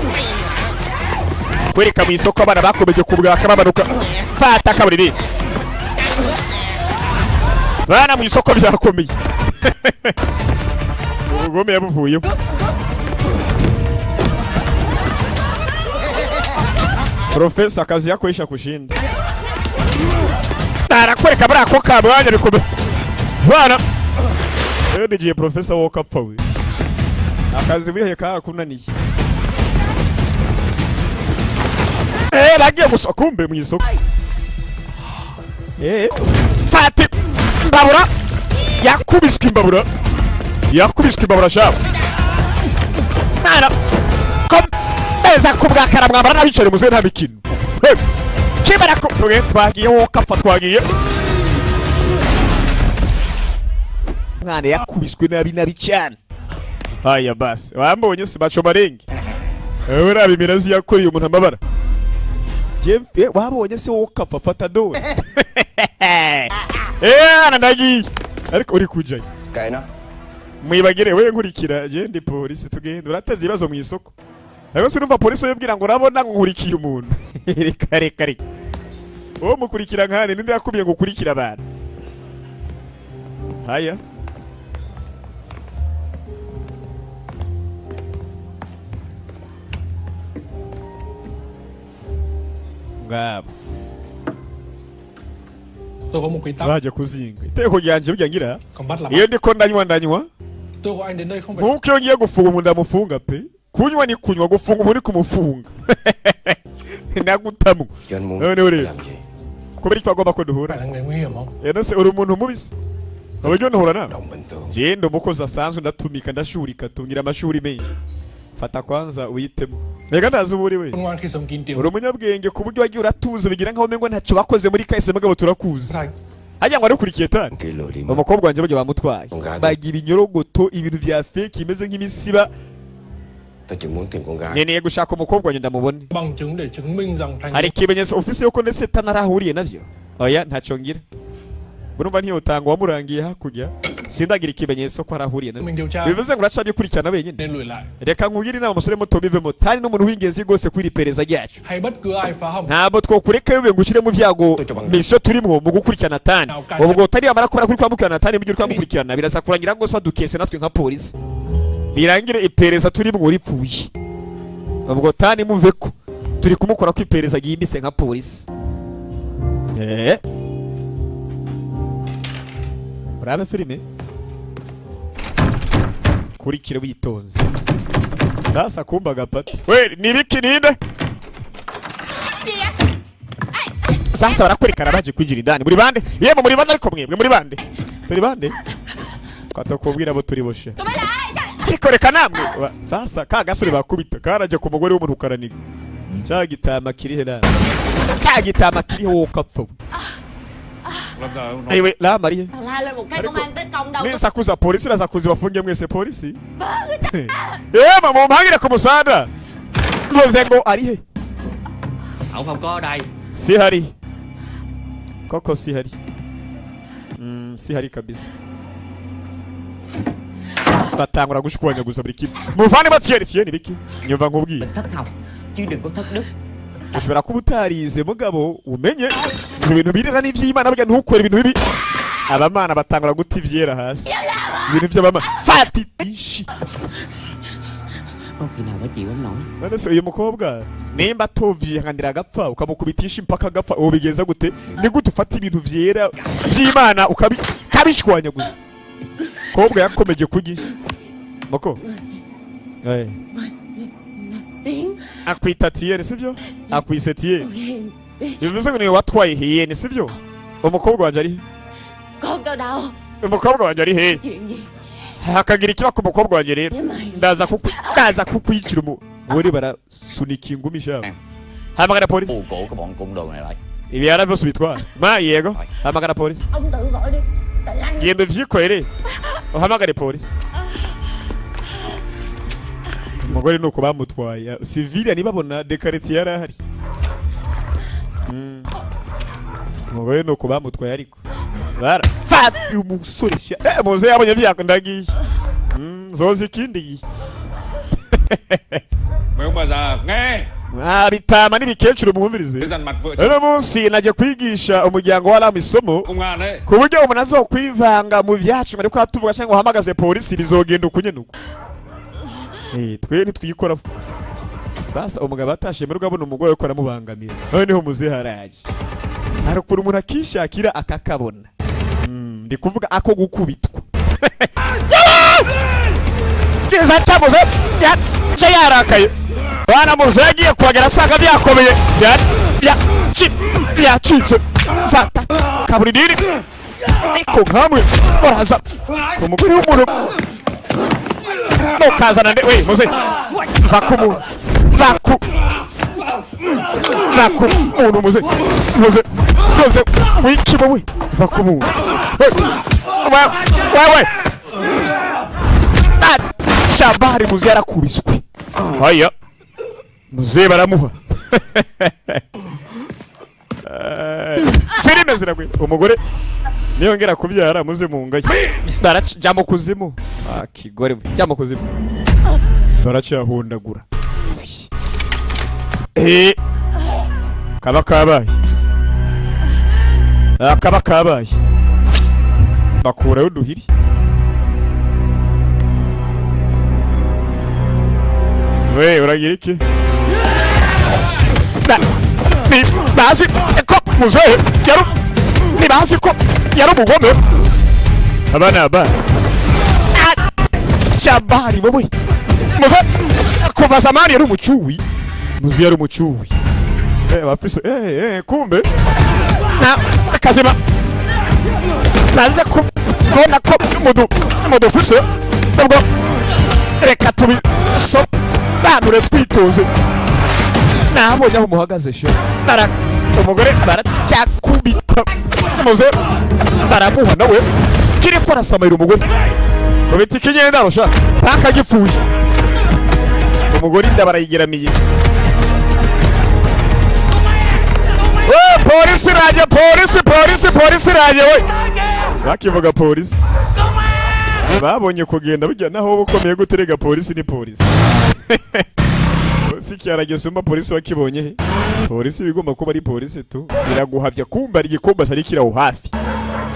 kwereka mu isoko abana bakomeje kubwaka babanuka fata kaburiri bana mu isoko byakomeye ubugome yabuvuyeho Profesa akazi yakoresha kushinda arakwereka muri ako kabwanya bikomeye bana rero nigiye profesa woka apfawe akazi wihe karakunaniye bagiye gusa kumbe mu isoko fati mbabura yakubiswe imbabura shabu mwana komeza kubwakara mwambara n'abicare muze nta mikino kibara ko twagiye woka apfa twagiye mwana yakubiswe nabi cyane haya basi wambonye se baco marenge ora bimirazi yakoriye umuntu amabara Jeff wabonye se woka apfa fata dore anandagi ariko uri kujaye Kệ nó. mwibagire we nkurikira je ndi polisi tugenda urateze ibibazo mu isoko ariko sinumva polisi yebwira ngo urabona nkurikiye umuntu reka uwo mukurikira nkane ninde yakubiye ngo ukurikira abantu haya ngabo Tôi có một quy tắc. baje kuzinga iteko ryanje byangira Còn bắt là iyo bắt. ndiko ndanywa Tôi của anh đến đây không phải. nkuko yongeye gufunga umuntu amufunga pe kunywa ni kunywa gufunga umuntu kumufunga ndagutamu Cho anh muốn none uri làm gì? kubera icyo agomba ko Phải duhura là người nguy hiểm không? nose uri umuntu mubisi abajyo ntahura nawe Động bình thường. je ndo mukozi asanzwe ndatumika ndashurika tungira amashuri menshi fata kwanza uyitemo rega ndazi uburi we Con ngoan khi sống kín tiếng. uri umunyabwenge ku buryo wagiye uratuza bigira nkaho mengo ntacyo wakoze muri kahise mugabo turakuzi Sai. hajya ngo arikurikiye tani Kì lừa đi mà. umukobwa wanje bajya bamutwaye Con gái tôi. bagira inyorogoto ibintu bya fake imeze nk'imisiba Tôi chỉ muốn tìm con gái. nkeneye gushaka umukobwa wanje ndamubone Bằng chứng để chứng minh rằng thành hari ikimenyetso ufise yuko ndetse tanarahuriye navyo oya ntacyo ngira urumva ntiyotanga wamurangiye hakurya sindagira ikimenyetso ko arahuriye navyo mình điều tra bivuze ngo uraca bikurikirana wenyine nên lùi lại. reka nkugire inama umusore muto bivemo tani n'umuntu w'ingenzi rwose kwiri pereza ryacu Hay bất cứ ai phá hỏng. ntabwo twokureka yobe ngo ushyire mu vyago misho turimwo mu gukurikirana tani ubwo utari amara kubera kuri kwamukurikirana tani mu gihe kwamukurikirana biraza kurangira ngo badukese natwe nka polisi birangire ipereza turimwo ripfuye ubwo tani muveko turi kumukora ko ipereza giyimbise nka polisi urabe filime kurikira witonze sasa kumba gapati we nibiki ninde sasa barakwerekana baje kwinjira indani muri bande yemwe muri bande ariko mwebwe muri bande turi bande kwatakubwira abo turi boshe ariko reka namwe sasa ka gasore bakubita karaje ku mugore w'umuntu karaniga cyagitama kiri hera cyagitama kiri ho kapfu Ewe la Marie Tao la lên một cái công an tới công đâu. ni sakuza polisi na sakuzi bafunge mwese polisi mama mpangire ku musada ngoze ngo ari he Ông không có ở đây. si hari koko si hari si hari kabisa batangura gushwanya gusa buri kimwe muvane batsyerekeye nibiki nyumva nkubwiye Thất học chứ đừng có thất đức. ushobora kuba utarize mugabo umenye ibintu birera n'ivy'Imana burya ntukore ibintu bibi abamana batangura guta ivyera hasi ibintu by'abamana fati ishi Có khi nào phải chịu không nổi. none se uyu mukobwa nimba tovyihanganira agapfa ukamukubitisha impaka agapfa ubigeza gute ni gute ufata ibintu vyera by'Imana ukabishwanya gusa kobwa yakomeje kugi moko Tiếng. akwita tiyene sibyo akwise tiyene bivuze ngo ni watwaye hiyene sibyo umukobwa wanje ari Con tao đâu? umukobwa wanje ari he Chuyện gì? hakagira ikiba ku mukobwa wanje rero Với mày. ndaza kukwicira muri barasunika ingumi shaka hamagara polisi Bù cổ cái bọn cung đồ này lại. ibi byose bitwara ma yego hamagara polisi Ông tự gọi đi. Tại anh. genda uvyikorere uhamagare polisi umugore nuko bamutwaye civile nibabona dekareti yarahari umugore nuko bamutwaye ariko bara fati umusore muze yabonye byakundagiye zozi ikindi Mấy ông bà già nghe. Bitama n'ibikecuru mwumvirize. Cái dằn mặt vợ Uno munsi naje kwigisha umuryango wa Rama isomo công an đấy. ku buryo umuntu azokwivanga mu vyacu ariko tuvuga cyangwa uhamagaze polisi bizogenda ukunyenuko. Twe nitwikora. Sasa umugabo atashe muri rwabona umugore ko aramubangamira. Noneho muze haraje. Harakura umuntu akishakira akakabona. Ndi kuvuga ako gukubitwa. Geza tabuze ya yarakaye. Bana muzagiye kwagera sanga byakomeye. Byacitse. Fata kaburidiri. Niko nkamwe koraza. Umugore w'umuntu. No kazana we muze. Vakumu. Vaku umuntu muze wikibo we vakumu we Shabari muze yarakubiswe haya muze baramuha filime ziragwe umugore niyongera kubyara muze mungaye daraca mu kuzimu kigore we jamo kuzimu baracahondagura kaba kabaye bakurayo uduhiri we uragira iki bazi ko muzehe bazi ko yari umugome abana Shabari wowe muze kuva zamani yari umucuwi muze yari umucuwi wafise kumbe na kazima naze kubona ko mudu fuse ubwo reka tubi so bamure twitoze nabonye aho muhagaze sho bara umugore baracyakubita muze baramuha nawe kiri ko arasamayira umugore kubita ikinyenda arusha bakagifuye umugore ndabarayigeramiye polisi raje polisi raje we bakivuga polisi babonye kugenda bijya naho bukomeye guterega polisi ni polisi sikyarageze umba polisi wakibonye he polisi bigomba kuba ari polisi tu biraguhavya kumba ari gikomba cyari kiraho hafi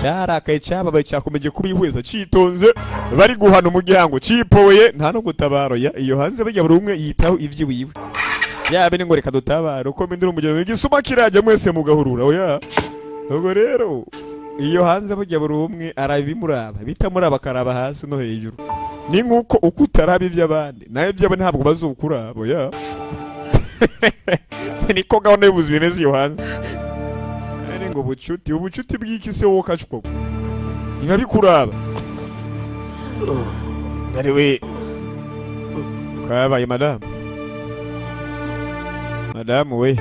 cyarakaye cyababaye cyakomeje kubihweza citonze bari guhana umuryango cipoye nta no gutabaro ya iyo hanze bijya buri umwe yitaho ivyi wiwe yabe ni ngo reka dutabara uko mindira umugero igisuma kiraje mwese mugahurura oya ubwo rero iyo hanze bujya buri umwe arabimuraba bitamuraba karaba hasi no hejuru ni nkuko ukutaraba iby'abandi nayo byabo ntabwo bazukuraba oya niko gahunda y'ubuzima bimeze iyo hanze ari ngo ubucuti bw'iki se wowe kacwo niba bikuraba ngari we kabaye madamu we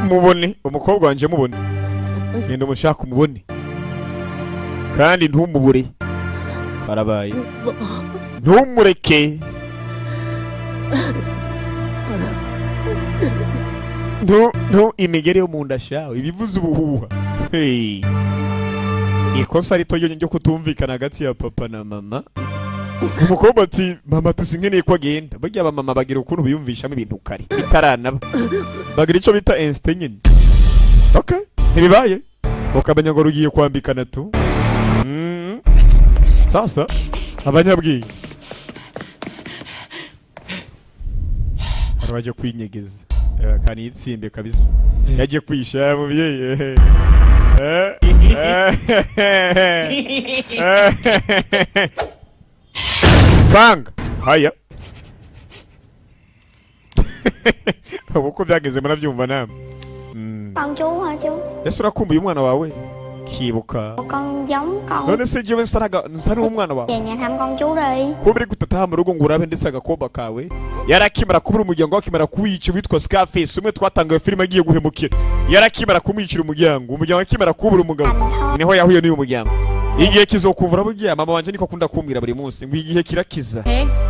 mubone umukobwa wanje mubone ngenda umushaka umubone kandi ntumubure karabaye ntumureke imigere yo munda shawe ibivuze ubuhuha ikosa rito ryo kutumvikana hagati ya papa na mama umukobwa ati mama tusingeneye ko agenda bajya abamama bagira ukuntu biyumvishamo ibintu kare bitaranaba bagira icyo bita instinct nyine okay ntibibaye ukamenya ngo rugiye kwambikana tu sasa abanyabwiye araje kwinyegeza kandi itsimbe kabisa yaje kwisha mubyeyi bang haya uko byageze murabyumva namwe con chú hả chú ese urakumbuye umwana wawe kibuka con giống con none se jewe nsari umwana wawe về nhà thăm con chú đi kubiri gutataha mu rugo ngo urabe ndetse agakomba kawe yarakimara kubura umuryango wakimara kuwica witwa Scarface umwe twatangaye filime agiye guhemukira yarakimara kumwicira umuryango akimara kubura umugabo niho yahuye n'uyu muryango igihe kizokuvura bugiye mama wanje niko akunda kumbwira buri munsi ngo igihe kirakiza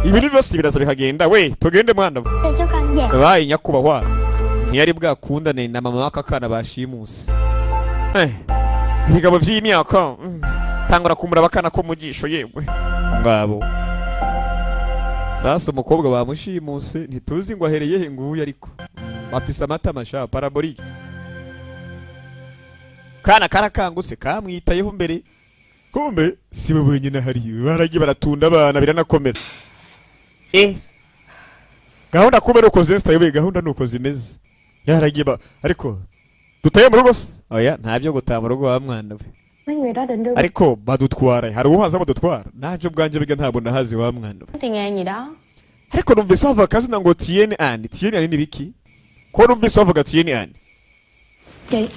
ibi ni byose biraza bikagenda we tugende mwana bayi nyakubahwa ntiyari bwakundane na mama w'aka kana bashimusi ibigabo by'imyaka tangura kumuraba kana ko mugisho yewe ngabo sasa umukobwa bamushimuse ntituzi ngo ahereye he nguye ariko bafise amata masha parabolique kana karakanguse kamwitayeho mbere kumbe siwe wenyine hari baragiye baratunda abana biranakomera gahunda kubera uko zestaye gahunda nuko zimeze yaragiye ariko dutaye mu rugo oya ntabyo gutaha mu rugo wa mwana we mấy người đó định đưa ariko badutwara hari uhaza badutwara naje ubwanje biga ntabwo ndahazi wa mwana we tiền ngàn gì đó ariko numvise bavuga kazina ngo Tieni Ani ni biki ko numvise bavuga Tieni Ani chị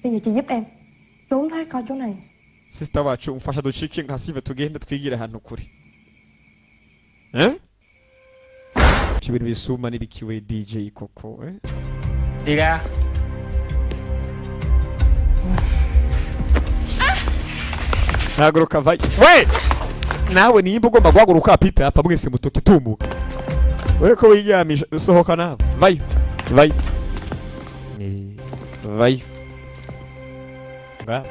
bây giờ chị giúp em trốn thoát coi chỗ này sister wacu umfasha ducike nkasive tugende twigira ahantu kuri ibintu bisuma n'ibikiwe DJ koko Đi ra. Haguruka vai. We! Nawe nimba ugomba guhaguruka Peter apa mwese mutoke tumuka. We ko wiyamisha sohoka nawe. Vai. Vai. Vai. Nga.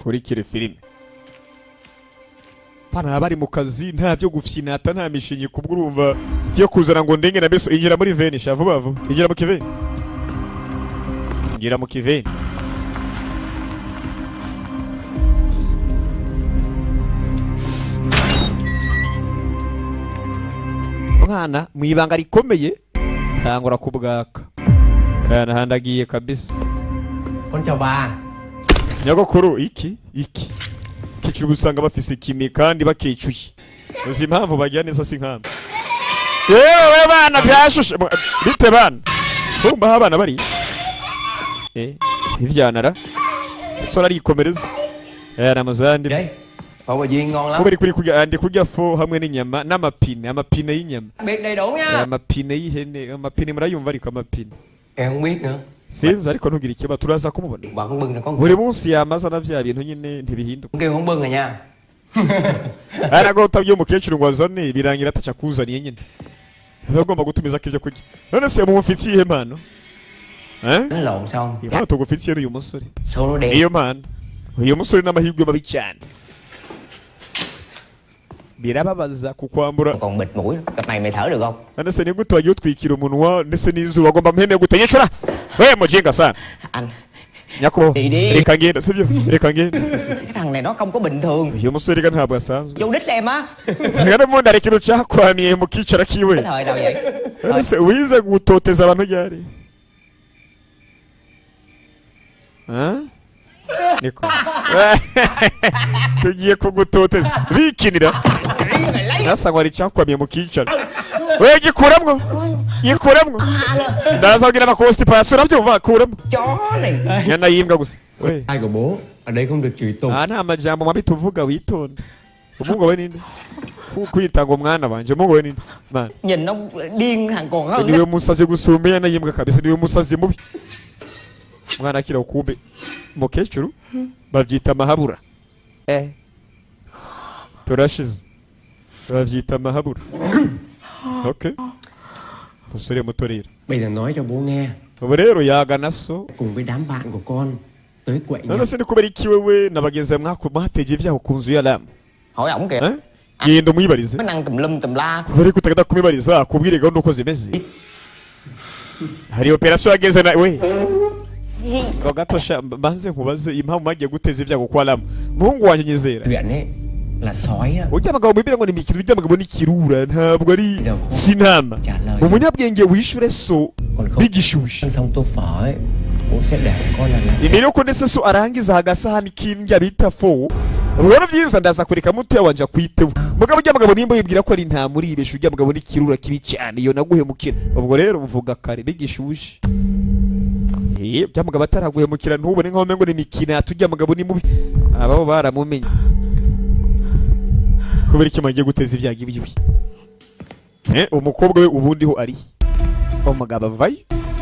Kurikire filime. Pana bari mu kazi nta byo gufyinata nta mishinyi kubwurumva byo kuzana ngo ndenge na beso ingira muri veni shavuba vuba ingira mu kiveni ingira mu kiveni mwana mwibanga rikomeye tangura kubwaka kana handagiye kabisa Con chào bà. Nyagokuru iki kicuru usanga bafise kimi kandi bakicuye uzi impamvu bagira neza sinkamba yewe bana byashushe bite bana kumba abana bari ivyanara sora rikomereza ramazandi Phở bà Duyên ngon lắm. kubera kuri kurya fo hamwe n'inyama amapine y'inyama Biết đầy đủ nha. amapine y'ihene amapine murayumva ariko amapine Em không biết nữa. sinzi ariko ntugira ikiba turaza kumubona Bà không bưng là con. buri munsi yamaza na vya bintu nyine ntibihinduka Kêu không bưng rồi nha. aragota by'umukecuru ngo azone birangira ataca kuzaniye nyine agomba gutumiza kibyo kurya none se mumufitiye impano Nó lộn xong. impano tugufitiye n'uyu musore Số nó đen. iyo mpano uyu musore n'amahirwe mabi cyane birababaza kukwambura Còn bịt mũi. Cặp này mày thở được không? none se ni gute wagiye utwikira umunwa ndetse n'izuba agomba mpene gutanyecura we mujinga sana Anh. nyakubo Đi đi. reka ngende sibyo reka ngende Cái thằng này nó không có bình thường. uyu musore ga ntabwo asanzwe Vô đích em á. rero mu ndare kintu cyakwamiye mu kicara kiwe Cái thời nào vậy? none se wize gutoteza abantu ryari niko tugiye kugutoteza bikinira nasangwa ari cyakwamiye mu kicara we gikuramwo ndaza kugira na constipation urabyumva kuramo Chó này. nyana yimbwa gusa we Ai của bố? Ở đây không được chửi tục. nta majambo mabi tuvuga witonda umungo we ninde kwita ngo mwana banje umungo we ninde man Nhìn nó điên thằng còn hơn. niwe musazi gusumba nyana yimbwa kabisa niwe musazi mubi mwana akira ukumbe mukecuru bavyita mahabura turashize bavyita mahabura okay musore muto rero Bây giờ nói cho bố nghe. ubu rero yagana so Cùng với đám bạn của con tới quậy nhau. none se ni kubera iki wewe na bagenzi mwako mwateje ibyaho ku nzu ya Lam Hỏi ổng kìa. genda umwibarize Nó năng tùm lum tùm la. bari kutagenda kumibariza akubwire gahunda uko zimeze hari operation yageze na we ngo gatosha banze nkubaze impamvu magiye guteza ibyago kwa Lam muhungu wanje nyizera Chuyện ấy là sói á. ujya abagabo mwibira ngo ni mikiro ujya abagabo ni kirura ntabwo ari sinama umunyabwenge wishure so bigishushe Xong tô phở ấy, bố sẽ để con là imbere yuko ndetse so arangiza hagasahani k'indya bita fo ubwo byiza ndaza kureka muto yawanje kwiteho mugabo ujya abagabo nimba yibwira ko ari nta muri ibeshu ujya abagabo ni kirura kibi cyane iyo naguhemukira ubwo rero mvuga kare bigishushe byamugabo ataraguhemukira ntubone nkaho mengo ni mikina tujya abagabo ni mubi ababo baramumenye kubera iki magiye guteza ibyago ibibi umukobwa we ubundi ho ari umugabo avayo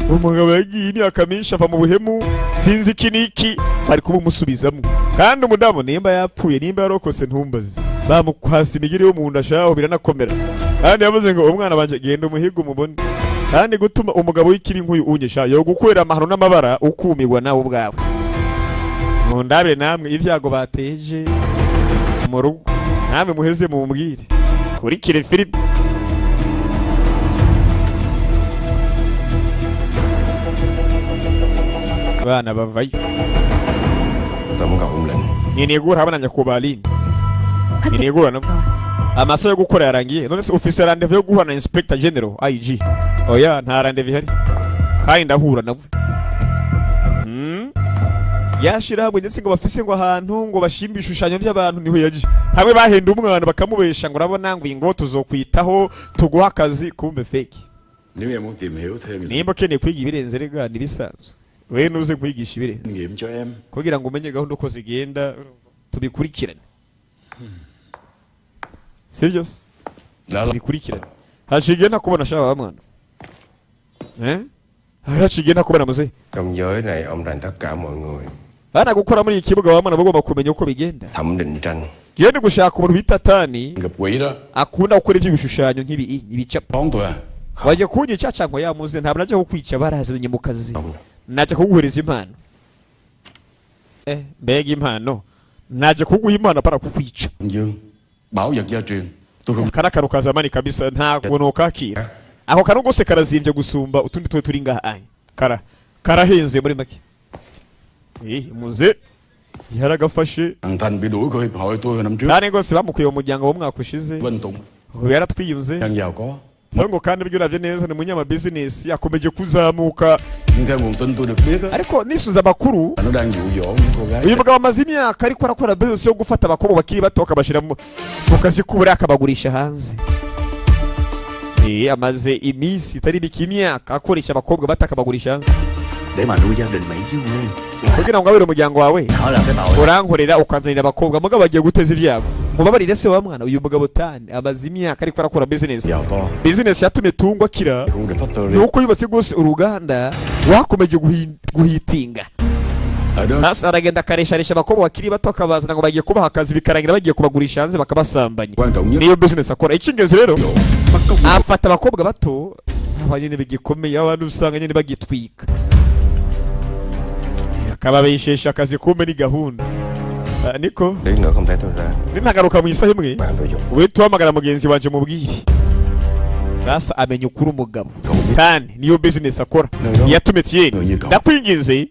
umugabo yagiye imyaka myinshi ava mu buhemu sinzi iki niki bari kubumusubizamo kandi umudamu nimba yapfuye nimba yarokose ntumbaze bamukwasa imigiri yo mu nda shaho biranakomera kandi yavuze ngo umwana banje genda umuhigo umubone kandi gutuma umugabo w'ikibi nk'uyu unyesha yo gukwera amahano n'amabara ukumirwa nawe ubwawe mundabire namwe ibyago bateje mu rugo namwe muheze mu mbwire kuri kire Philip bana bavayo Tôi muốn gặp ông Lĩnh. Nginegura habana nyakubalini Nginegura nabo amaso yo gukora yarangiye none se officer rendezvous yo guhura na inspector general IG oya nta rendezvous hari kandi ndahura nabo yashira hamwe ndetse ngo bafise ngo ahantu ngo bashimba ibishushanyo by'abantu niho yaje hamwe bahenda umwana bakamubesha ngo urabona ngo ingo tuzokwitaho tuguha akazi kumbe fake Nếu em muốn tìm hiểu thêm nimba keneye kwiga ibirenze rega nibisanzwe we nuze kwigisha ibirenze nghiệm cho em kugira ngo umenye gahunda uko zigenda tubikurikirane serious tubikurikirane hashigena kubona shawa mwana hashigena kubona muze Trong giới này ông rành tất cả mọi người. bana gukora muri iki kibuga wamana bagomba kumenya uko bigenda Thẩm Định Tranh. Giye gushaka umuntu bita Tani gặp quỷ đó. akunda gukora iby'ibishushanyo nk'ibi ibicapo Đón tôi à? waje kunyica cyangwa yamuze ntabwo naje kukwica barazanye mu kazi naje kuguhereza impano mbega impano naje kuguha impano para kukwica Dương, bảo vật gia truyền. Tôi không karakaro kazamani kabisa nta kuntu kakira ako kanu gose karazimbye gusumba utundi twe turi ngaha karahenze muri make muze yaragafashe Thằng Thành bị đuổi khỏi hiệp hội tôi hồi năm trước. kandi gose bamukuye mu muryango wo mwaka ushize Bên Tùng, yaratwiyunze đang giàu có. ngo kandi ibyo uravye neza ni munyama business yakomeje kuzamuka Nhưng theo nguồn tin tôi được biết á, ariko nisuza amakuru là nó đang dụ dỗ những cô gái. uyu mugabo amaze imyaka ariko arakora business yo gufata abakobwa bakiri bato akabashira mu kazi k'ubure akabagurisha hanze amaze iminsi itari biki imyaka akoresha abakobwa bato akabagurisha hanze Để mà nuôi gia đình Mỹ chứ quê. kugira ngo abere umuryango wawe Họ làm cái tội. urankorera ukanzanira abakobwa mugabo bagiye guteza ibyago mubabarire se wa mwana uyu mugabo Tani amaze imyaka ariko arakora business Giàu to. business yatumye tungwa kira Cũng được factory. nuko yubatse gose uruganda wakomeje guhitinga Ở đó sasa aragenda akaresharesha abakobwa bakiri bato akabazana ngo bagiye kubaha akazi bikarangira bagiye kubagurisha hanze bakabasambanya quan trọng nhất niyo business akora icyingenzi rero afata abakobwa bato abanyene bigikomeye abantu usanga nyene bagitwika akababeshesha akazi kumbe ni gahunda niko Tí nữa không thấy tôi ra. ninagaruka mu isaha imwe Bạn tôi dùng. we tuhamagara mugenzi wanje mubwire sasa amenya ukuri umugabo Tani niyo business akora yatumye Tieni ndakwinginze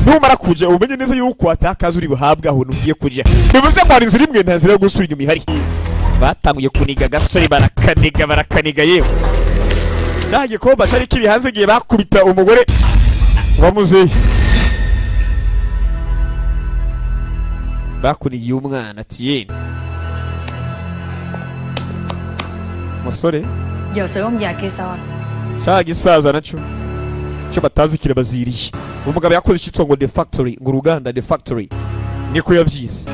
numara kuja umenye neza yuko atakaza uri buhabwa aho nugiye kuja bivuze ngo hari inzira imwe nta nzira yo gusubira inyuma ihari batanguye kuniga gasore barakaniga yewe cya gikomba cari kiri hanze giye bakubita umugore wa muzehe bakunigiye umwana Tieni musore Giờ xử ông già kia sao anh? cya gisaza naco cyo batazi kirabaziriye umugabo yakoze icyitwa ngo The Factory ngo uruganda The Factory niko yavyize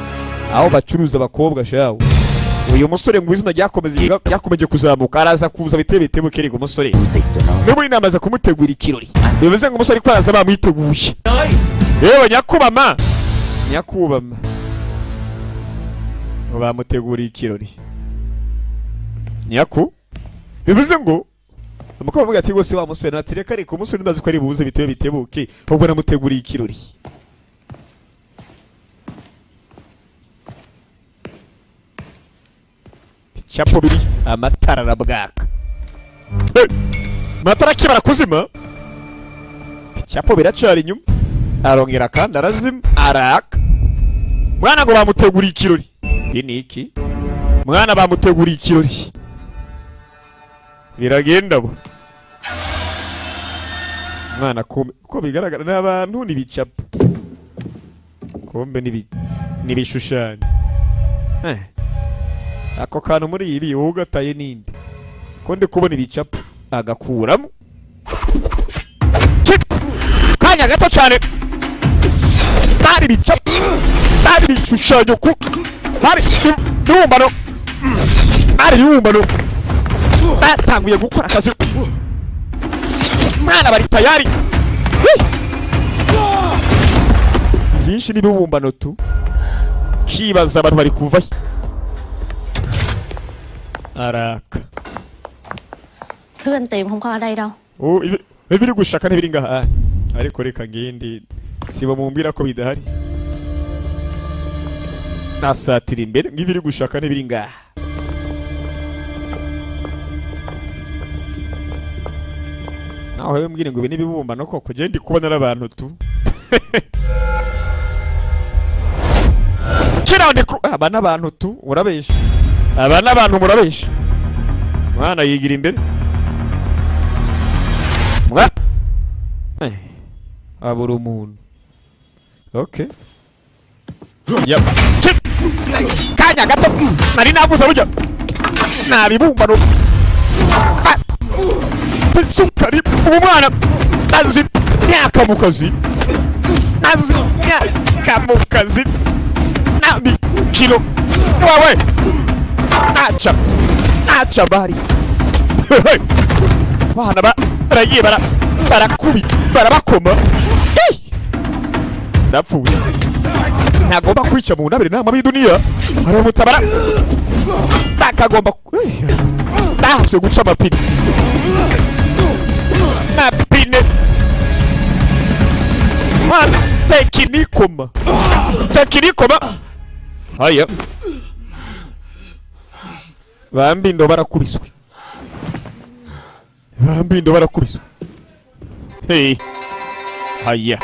aho bacuruza abakobwa shawo uyu musore ngo izina ryakomeje kuzamuka araza kuza bitebe kerego umusore n'ubu inamaze kumutegura ikirori bivuze ngo umusore ko araza bamwiteguye yewe nyakubama ngo bamuteguriye ikirori bivuze ngo umukobwa avuga ati gose wa musore natireka ariko umusore ndazi ko ari buze bitebuke ubwo namuteguriye ikirori chapo biri amatara arabwaka amatara kibara kuzima chapo biracari inyuma arongera kandi arazima araka mwana ngo bamuteguriye ikirori ni iki mwana bamuteguriye ikirori biragenda bo mwana ko bigaragara n'abantu nibicapo kombe nibishushanyo ako kantu muri ibi ugataye ninde ko ndi kubona ibicapo agakuramo kanya gato cyane bari bicapo bari bishushanyo ku bari n'ubumbano bari n'ubumbano batanguye gukora akazi mwana bari tayari byinshi n'ibibumbano tu kibaza abantu bari kuvayo araka Thứ anh tìm không có ở đây đâu. Ibi gushaka ntibiri ngaha. Ariko reka ngindi siba mumbira ko bidahari. Nasatira imbere ngibiri gushaka ntibiri ngaha. Naho yambwire ngo ibi nibibumba no koko je ndi kubona n'abantu tu. Kira ndiko abana abantu tu urabesha. Abana abantu murabesha. Mwana yigira imbere. Mwa. Abura umuntu. Okay. Yep. Kanya gato. Nari navuze buryo. Nabibumba no. Sukari umwana nazi myaka mu kazi. Nazi myaka mu kazi. Nabi kilo. Wawe. Acha bari. Bana baragiye barakubi barabakoma. Ndapfuye. Nagomba kwica mu nabire nama biduniya. Aramutabara. Takagomba. Ndahaswe guca amapine. Mapine. Mwana tekinikoma. Tekinikoma. Haya. Bambindo barakubiswe. Bambindo barakubiswe. Hey. Haya.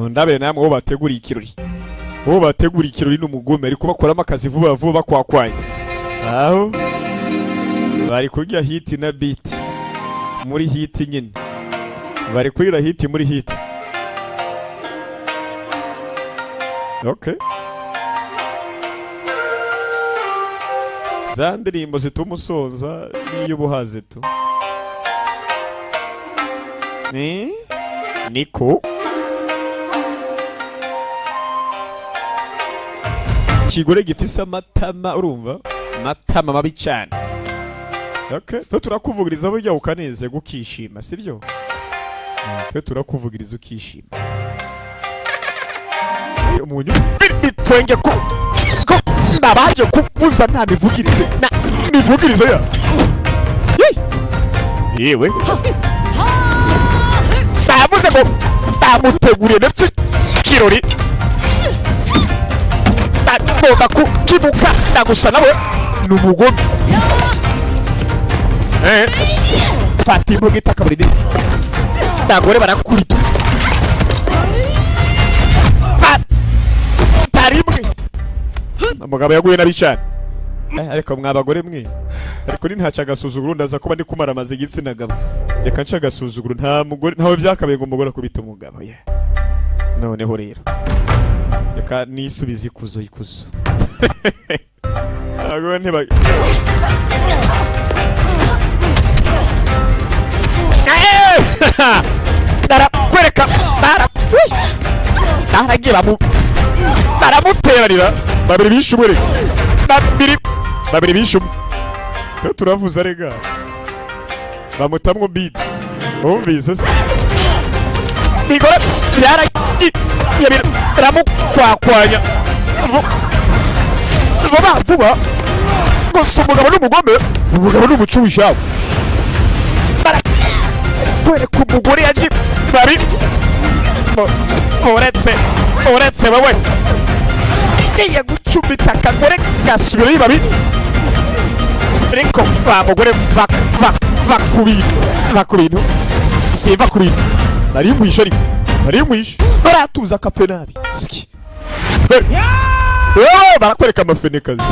Ndabere namwe bo bategura ikirori. Bo bategura ikirori n'umugome ariko bakoramo akazi vuba vuba kwakwanya. Aho bari kujya hit na beat muri hit nyine. Bari kuyira hit muri hit. Okay. Za ndirimbo zitumusonza n'iy'ubuhaze tu. Niko kigore gifise amatama urumva amatama mabi cyane. Okay, to turakuvugiriza burya ukaneze gukishima sibyo? To turakuvugiriza ukishima. Umunyu bitwenge ko ndabaje kuvuza nta mivugirize na mivugirize ya. Yewe. Bavuze ko bamuteguriye ndetse kirori. Ngomba kukibuka ndagusa nawe n'umugome. Fati imbuga itaka buri ndagore barakurita. Tarimwe. Umugabo yaguye nabicana. Ariko mwabagore mwe. Ariko ni ntaca gasuzuguro ndaza kuba ndi kumara amaze igitsina gabo. Reka nca gasuzuguro nta mugore ntawe byakabaye ngo umugore akubita umugabo ye. Noneho rero. Reka nisubize ikuzo. Agora nteba. Dara kwereka bara. Daragiye baramuterarira babiri bishumure. Babiri bishum. Turavuza rega. Bamutamwo beat. Umvise se. Bigora byara ramukwakwanya. Vuba. Gusa umugabo n'umugome. Umugabo n'umucuwisha. Kwereka umugore yaje bari. Uretse bawe. Iye gucubita akagore gasubira yibabi. Ariko mugore va ku bintu. Siva ku bintu. Nari ngwishe. Baratuza kapfe nabi. Ski. Barakwereka amafenekazi.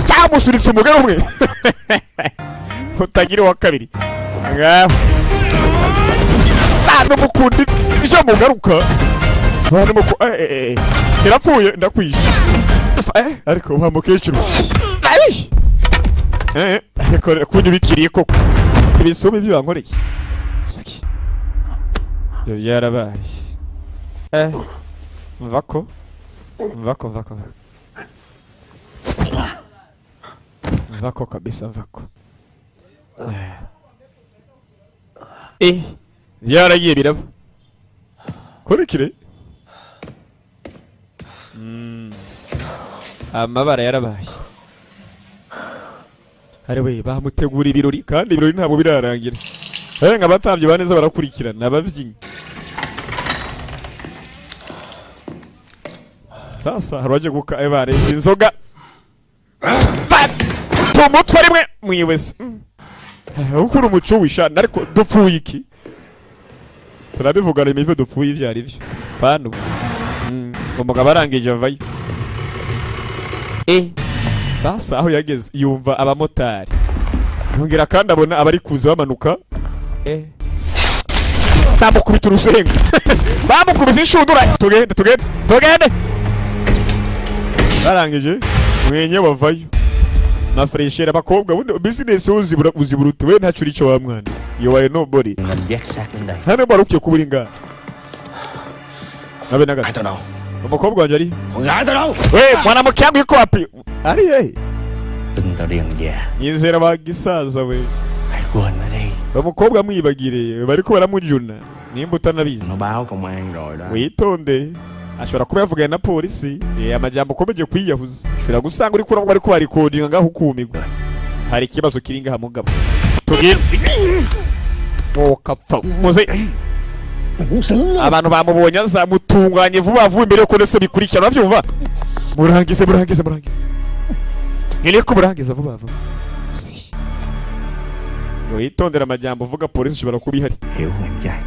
Cyamusuritse umugore umwe. Utagira wa kabiri. Ngaho. Bano mukundi byo mugaruka. Bano muko irapfuye ndakwishe. Ariko wa mukecuru. Ariko kundi bikiriye koko. Ibisome byo bankoreye. Ski. Byarabaye. Mvako. Mvako kabisa mvako. Byaragiye biraba. Kurikire. Amabara yarabaye. Hariwe bamutegura ibirori kandi ibirori ntabwo birarangira. Nka batambye baneza barakurikirana ababyinnyi. Sasa haraje guka ebare inzoga. Tumutwe rimwe mwiwese. Ukuri umuco wishana ariko dupfuye iki? Turabivugana imive dupfuye ivyari byo. Pano. Umugabo arangije avayo. Sasa aho yageze yumva abamotari. Yongera kandi abona abari kuza bamanuka. Bamukubita urusenga. Bamukubise inshundura. Tugende. Barangije mwenye bavayo. Na freshera bakobwa bundi business uzibura we ntacyo uri cyo wa mwana. You are nobody. Mình dắt sát đến đây. Hano barukiye kubura inga. Nabe naga. Ai tao đâu? Umukobwa wanje ari. Con gái tao đâu? We mwana mukyangu iko wapi? Ari he. Tin tao điền già. Nyizera bagisaza we. Hãy quên nó đi. Umukobwa mwibagire bariko baramujuna. Nimba utanabizi. Nó báo công an rồi đó. Witonde. Ashobora kuba yavugana na polisi. Amajambo komeje kwiyahuza. Ashobora gusanga uri kurangwa bari ko recording ngaho ukumigwa. Hari ikibazo kiringa hamugabo. Tugire. Kapfa. Muze. Abantu bamubonye azamutunganye vuba vuba imbere ko nese bikurikirana byumva. Murangize. Ngene ko murangiza vuba vuba. Witondera amajambo uvuga polisi ishobora kuba ihari. Hiểu em trai.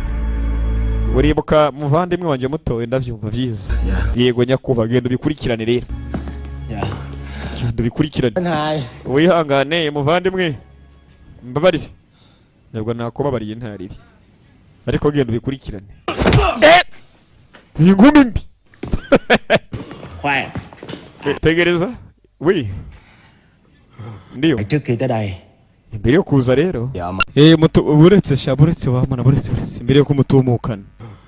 Uribuka muvandimwe wanje muto ndavyumva vyiza. Yego nyakuba genda bikurikirane rero. Genda bikurikirane. Hai. Wihangane muvandimwe. Mbabarire. Ntabwo nakubabariye ntaribi. Ariko genda bikurikirane. Ingumi mbi. Khoan. Tegereza. We. Ndiyo. Trước khi tới đây. Imbere yo kuza rero. Dạ mà. Muto buretse wamana buretse. Imbere yo kumutumukana.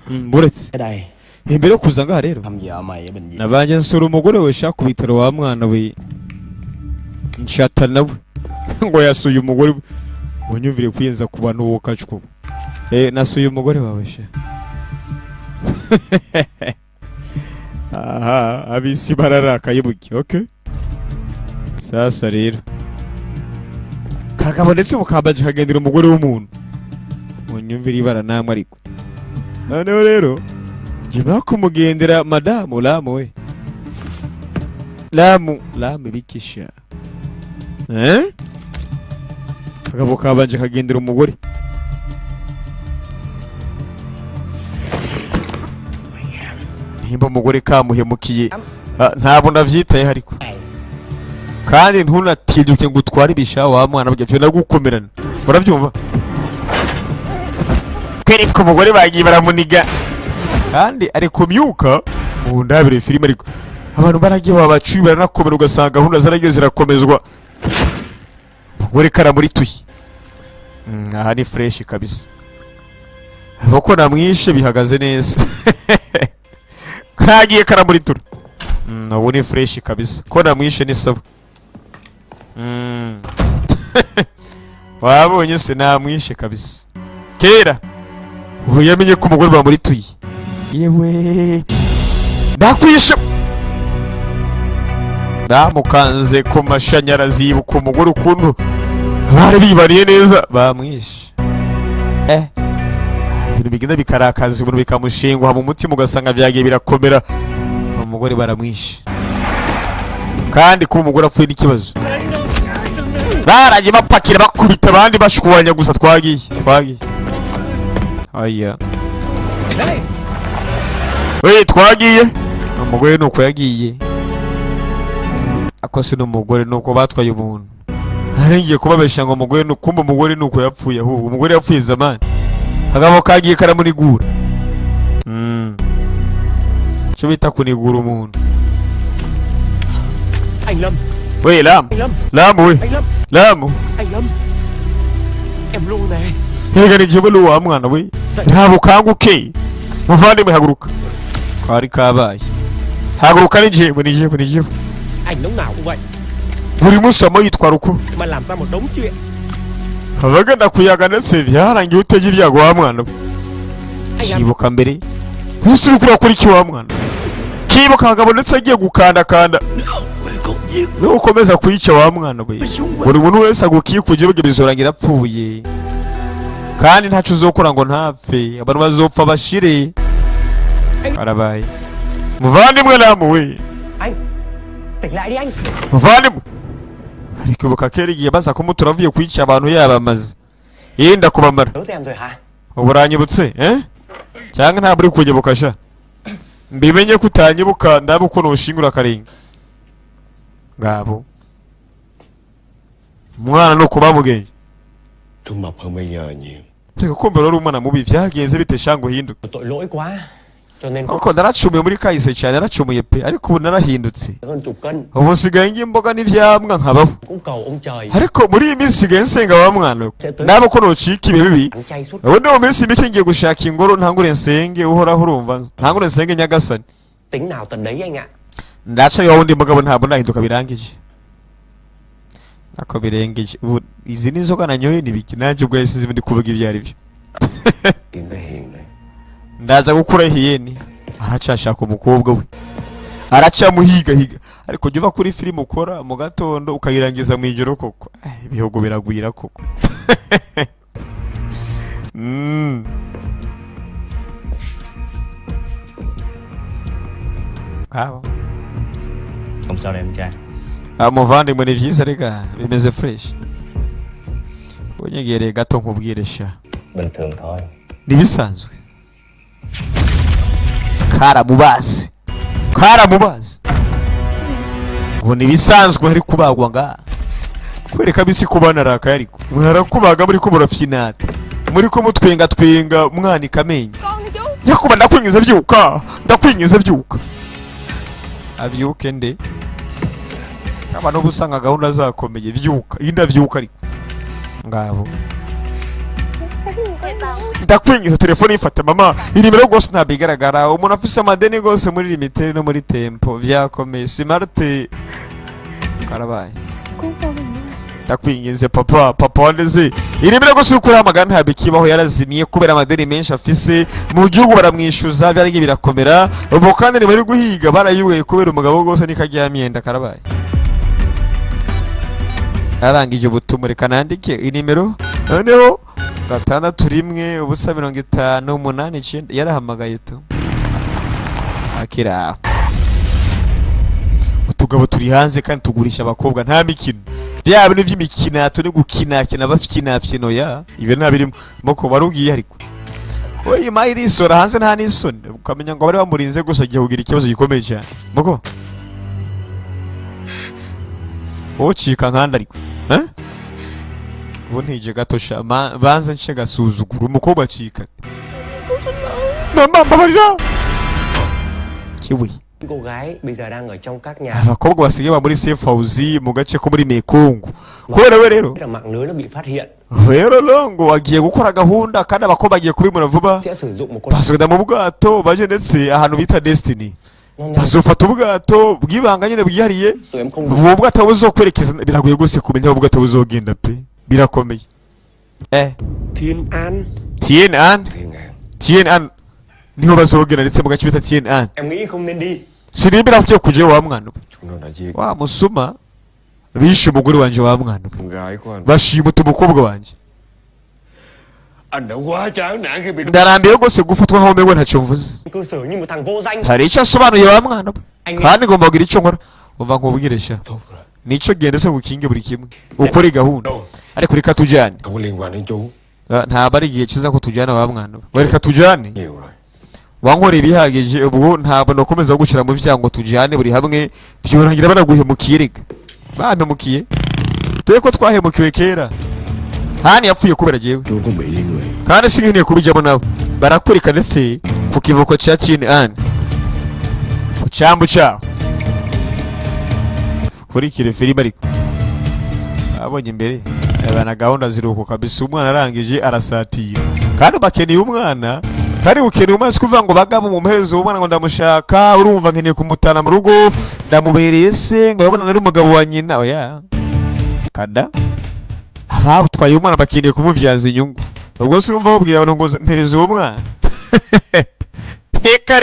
Buretse. Tới đây. Imbere yo kuza ngaha rero. Thăm vợ mày ở bệnh viện. Nabanje nsura umugore we shaka kubitaro wa mwana we. Nshata nawe. Ngo yasuye umugore unyumvire kwiyenza ku bantu wo kacwo. Nasuye umugore wawe sha. Aha, abisi bararakaye buki, okay? Sasa rero. Kakabonetse mukambaje kagendera umugore w'umuntu. Unyumvire ibara namwe ariko. Noneho rero jima kumugendera madamu Lamu we. Lamu bikisha. Kagabo kabanje kagendera umugore. Nimba umugore kamuhemukiye ntabwo navyitaye hariko. Kandi ntunatiduke ngo utware ibisha wa mwana byo nagukomerana. Urabyumva? Kwereka umugore bagiye baramuniga. Kandi ari kumyuka mu ndabire filime ariko abantu baragiye babacuye baranakomera ugasanga huna zarageze zirakomezwa. Umugore kara muri tuyi. Aha ni fresh kabisa. Abako namwishe bihagaze neza. Kagiye kara muri turu. Ubu ni fresh kabisa. Ko namwishe ni sabo. Wabonye se namwishe kabisa. Kera uyamenye ko umugore bamuri tuyi. Yewe ndakwisha. Ndamukanze ku mashanyarazi yibuka umugore ukuntu bari bibariye neza bamwishe. Ibintu bigenda bikarakaza ibintu bikamushingwa mu mutima ugasanga byagiye birakomera. Umugore baramwishe. Kandi ko umugore apfuye n'ikibazo. Baragiye bapakira bakubita abandi bashwanya gusa twagiye. Aya. We twagiye. Umugore nuko yagiye. Akose n'umugore nuko batwaye umuntu. Arengiye kubabesha ngo umugore nukumba umugore nuko yapfuye ahubwo umugore yapfuye zamani. Agabo kagiye karamunigura. Cyo bita kunigura umuntu. Anh Lâm. We Lam. Lamu we. Lamu. Anh Lâm. Em luôn nè. Hega ni jebulu wa mwana we. Ntabwo kanguke. Muvandimwe haguruka. Kwari kabaye. Haguruka ni jewe. Anh lúc nào cũng vậy. Buri munsi amo yitwara uko. Mà làm ra một đống chuyện. Abagenda kuyaga ndetse byarangiye utege ibyago wa mwana we. Kibuka mbere. Usuri kuri iki wa mwana. Kibuka agabo ndetse agiye gukanda. nukomeza kwica wa mwana we buri muntu wese agukikuje buryo bizorangira apfuye kandi ntacu uzokora ngo ntapfe abantu bazopfa bashire arabaye muvandimwe namuwe Anh tỉnh lại đi anh. muvandimwe ariko buka kera igihe baza kumutura avuye kwica abantu yabamaze yenda kubamara Nhớ em rồi hả? uburanyibutse cyangwa ntabwo uri kunyibuka sha mbimenye ko utanyibuka ndabe uko nushingura akarenga ngabo umwana no kuba mugenge Tôi mập hơn bây giờ nhiều. reka kumbe rero umwana mubi byagenze bite shango hinduka Tội lỗi quá. Cho nên kuko naracumuye muri kahise cyane naracumuye pe ariko ubu narahindutse hơn chục cân. ubu nsigaye ngimboga n'ivyamwa nkabaho Cũng cầu ông trời. ariko muri iyi minsi nsigaye nsenga wa mwana nabe ko nocika ibihe bibi Ăn chay suốt. ubu ni mu minsi mike ngiye gushaka ingoro ntangure nsenge uhoraho urumva ntangure nsenge nyagasani Tính nào tận đấy anh ạ. ndaca iwawe undi mugabo ntabwo ndahinduka birangije ako birengeje ubu izi ni inzoga nanyoye nibiki nanjye ubwo yasize ndi kuvuga ibyo ari byo Tìm cái hiền này. ndaza gukura hiyeni aracashaka umukobwa we araca muhigahiga ariko jya uva kuri filime ukora mu gatondo ukayirangiza mu ijoro koko ibihugu biragwira koko Không sao đâu em trai. muvandimwe ni byiza rega bimeze fresh unyegereye gato nkubwire sha Bình thường thôi. nibisanzwe karamubazi ngo nibisanzwe hari kubagwa nga kwereka bisi kubana rakaye ariko mwarakubaga muri ko murafyinata muri ko mutwenga twenga umwana ikamenye nyakuba ndakwingiza byuka abyuke nde abantu busanga gahunda zakomeye byuka indavyuka ariko ngabo ndakwingiza telefone ifata mama inimero rwose ntabwo igaragara umuntu afise amadeni rwose muri limitere no muri tempo byakomeye simarte karabaye ndakwingize papa wandeze inimero rwose ukuri amagana ntabwo ikibaho yarazimiye kubera amadeni menshi afise mu gihugu baramwishyuza byaragiye birakomera ubu kandi ni bari guhiga barayugaye kubera umugabo rwose nikaryamyenda karabaye arangije ubutumwa reka nandike inimero noneho 6-1-5-8-9 yarahamagaye tu akira utugabo turi hanze kandi tugurisha abakobwa nta mikino bya bintu by'imikinato no gukinakina bafikinafino ya ibyo ntabirimo moko barugiye ariko oyi mayirisora hanze nta n'isoni ukamenya ngo bari bamurinze gusa agiye kugira ikibazo gikomeye cyane moko ocika nkanda ariko ubu ntije gato sha banze nce gasuzugura umukobwa acika mbabarira kiwi Cô gái bây giờ đang ở trong các nhà. abakobwa basigaye ba muri safe house mu gace ko muri Mekongo kubera we rero Mạng lưới nó bị phát hiện. rero longo agiye gukora gahunda kandi abakobwa bagiye kubimura vuba Sẽ sử dụng một con basubira mu bwato baje ndetse ahantu bita Destiny bazofata ubwato bwibanga nyine bwihariye tụi em không ubu bwato buzokwerekeza biragoye gose kumenya ubu bwato buzogenda pe birakomeye Thiên An. Thiên An niho bazogenda ndetse mu gace bita Thiên An Em nghĩ không nên đi. sinibira kujya kujya wa mwana Chúng nó đã giết wa musuma bishe umugore wanje wa mwana con gái của anh. bashimuta umukobwa wanje Anh đã quá chán nản khi bị ndarambiye gose gufatwa nkaho mewe ntacyo mvuze Cư xử như một thằng vô danh. hari icyo asobanuye wa mwana Anh kandi ngomba kugira icyo nkora umva nkubwiresha tốt rồi. nico genda se gukinge buri kimwe ukore gahunda ariko reka tujyane Không có liên quan đến chú. ntabwo ari igihe kiza ko tujyana wa mwana reka tujyane Nhiều rồi. wankora ibihagije ubwo ntabwo nakomeza gushyira mu byango tujyane buri hamwe byorangira banaguhemukiye reka bantemukiye dore ko twahemukiwe kera hani yapfuye kubera jewe Chú có bị liên lụy. kandi sinkeneye kubijyamo nawe barakurika ndetse ku kivuko cya Thiên An ku cyambu cyaho kurikire filime ariko abonye imbere abana gahunda ziruhuko kabisa umwana arangije arasatira kandi bakeneye umwana kandi ukeneye umwana kuvuga ngo bagabo mu muhezo umwana ngo ndamushaka urumva nkeneye kumutana mu rugo ndamubereye se ngo babona ari umugabo wa nyina oya kada abatwaye umwana bakeneye kumubyaza inyungu ubwo se urumva babwira abantu ngo mpereza uwo mwana reka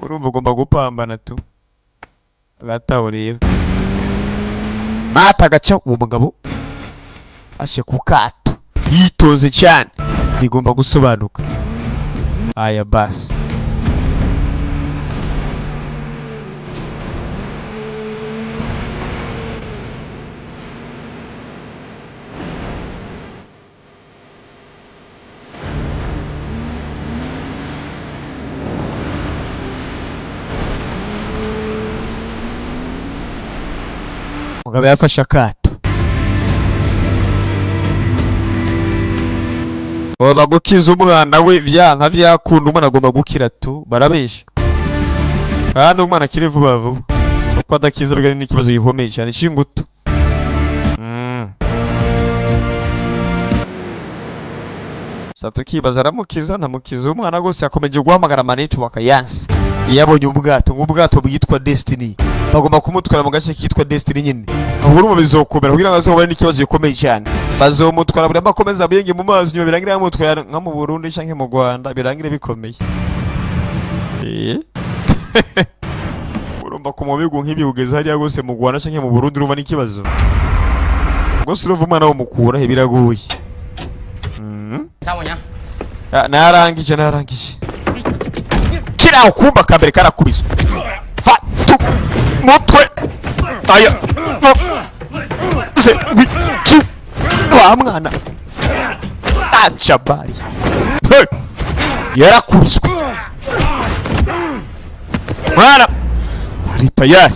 urumva ugomba gupambana tu gataho rero mata gaca uwo mugabo ashe ku kato yitonze cyane bigomba gusobanuka aya basi mugabo yafashe akato baba gukiza umwana we byanka byakunda umwana agomba gukira tu barabesha kandi umwana akiri vuba vuba uko adakiza bigari n'ikibazo gikomeye cyane cy'ingutu Satukibaza aramukiza ntamukiza umwana gose yakomeje guhamagara maneti wakayansi yabonye ubwato ngubwato bwitwa Destiny bagomba kumutwara mu gace kitwa Destiny nyine ahubwo mu bizokomera kugira ngo azobane n'ikibazo gikomeye cyane bazomutwara buri makomeza biyenge mu mazi nyuma birangira yamutwara nka mu Burundi canke mu Rwanda birangira bikomeye urumva ko mu bigo nk'ibi ugeze hariya gose mu Rwanda canke mu Burundi urumva n'ikibazo gose uruva umwana wo mukura biragoye Sao rồi nhá? Narangije kira ukumba kambere karakubiswa fatu mutwe aya se wicu wa mwana achabari yarakubiswa mwana ari tayari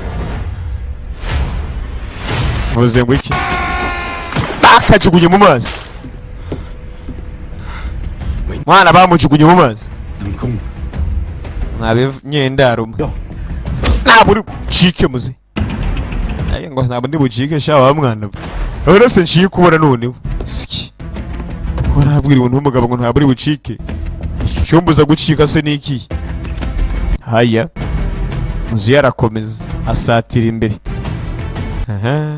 muze ngwiki bakajugunye mu mazi mwana bamujugunye mu mazi mwabe nyendaro naburi chike muze aye ngo nabo ndi buchike sha wa mwana ora se nshike kubona none siki urabwira umuntu umugabo ngo ntaburi buchike cyombuza gucika se niki haya muzi yarakomeza asatira imbere aha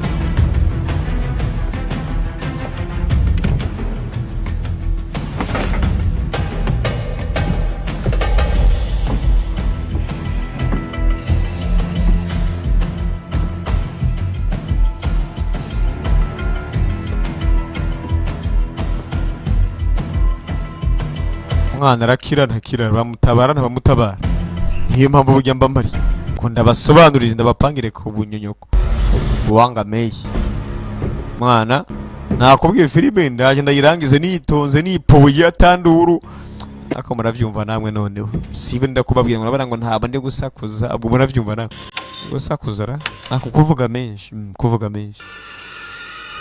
mwana arakira ntakira bamutabara ntabamutabara niyo mpamvu burya mbambari ko ndabasobanurira ndabapangire ku bunyonyoko buwanga meyi mwana nakubwiye filime ndaje ndayirangize nitonze nipoye atanduru ako muravyumva namwe noneho sibe ndakubabwira ngo nabara ngo ntaba ndi gusakuza abwo muravyumva namwe gusakuza ra ako kuvuga menshi kuvuga menshi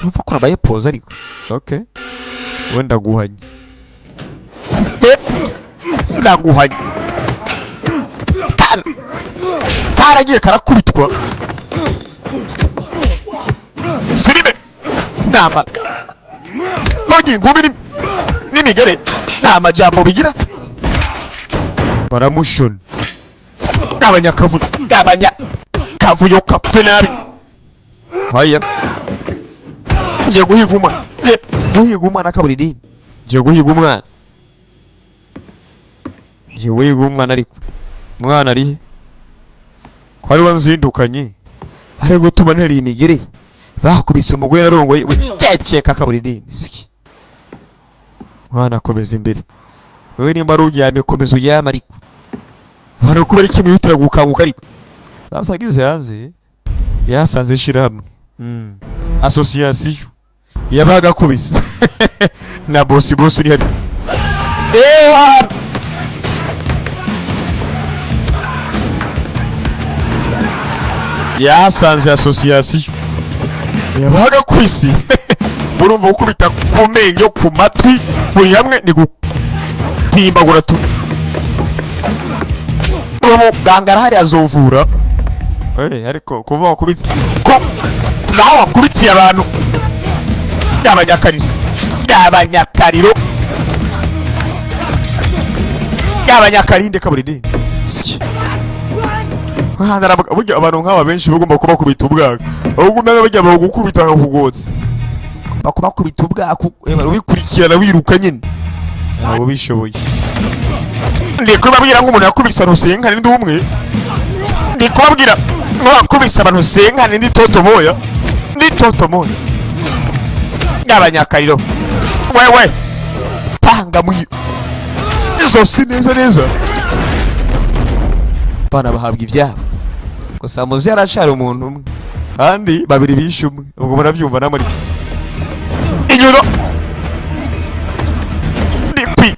numva ko nabaye pause ariko okay wenda guhanye naguhanye karagiye karakubitwa filime nama nogi ngubiri n'imigere nta majambo bigira baramushona abanyakavuyo kapfe nabi haya ngiye guhiga umwana akaburidini ngiye guhiga umwana Jewe umwana ariko mwana ari kwari wanzindukanye ari gutuma ntari imigere bakubise umugwe narongoye cyeceka kaburidini siki mwana komeza imbere wewe nimba ruryame komeza uyama ariko hano kubera kimwe yutira gukanguka ariko basagize hanze yasanze shirahamwe association yabaga kubise na bosi uri hari yasanze association yabaga kwisi burumva ukubita ku menyo ku matwi buri hamwe ni gutimbagura tu muganga hari azovura ariko kuva kubita ko naho wakubitiye abantu y'abanyakarinde kaburidini siki burya abantu nk'aba benshi bagomba kuba kubita ubwaka ahubwo nawe bajya bagukubita nkakugotse bakubakubita ubwaka ubikurikirana wiruka nyine ntabwo bishoboye ndi kubabwira nk'umuntu yakubise rusenga n'indi umwe ndi kubabwira Mwakubise abantu senkani ndi toto moya. Ndi toto moya. Ngabanyakariro. Wewe. Panga mwi. Izo sineza neza. Bana bahabwa ibyabo. Gusa muzi yaracari umuntu umwe. Kandi babiri bishe umwe. Ubwo murabyumva namuri. Inyuno. Ndikwi.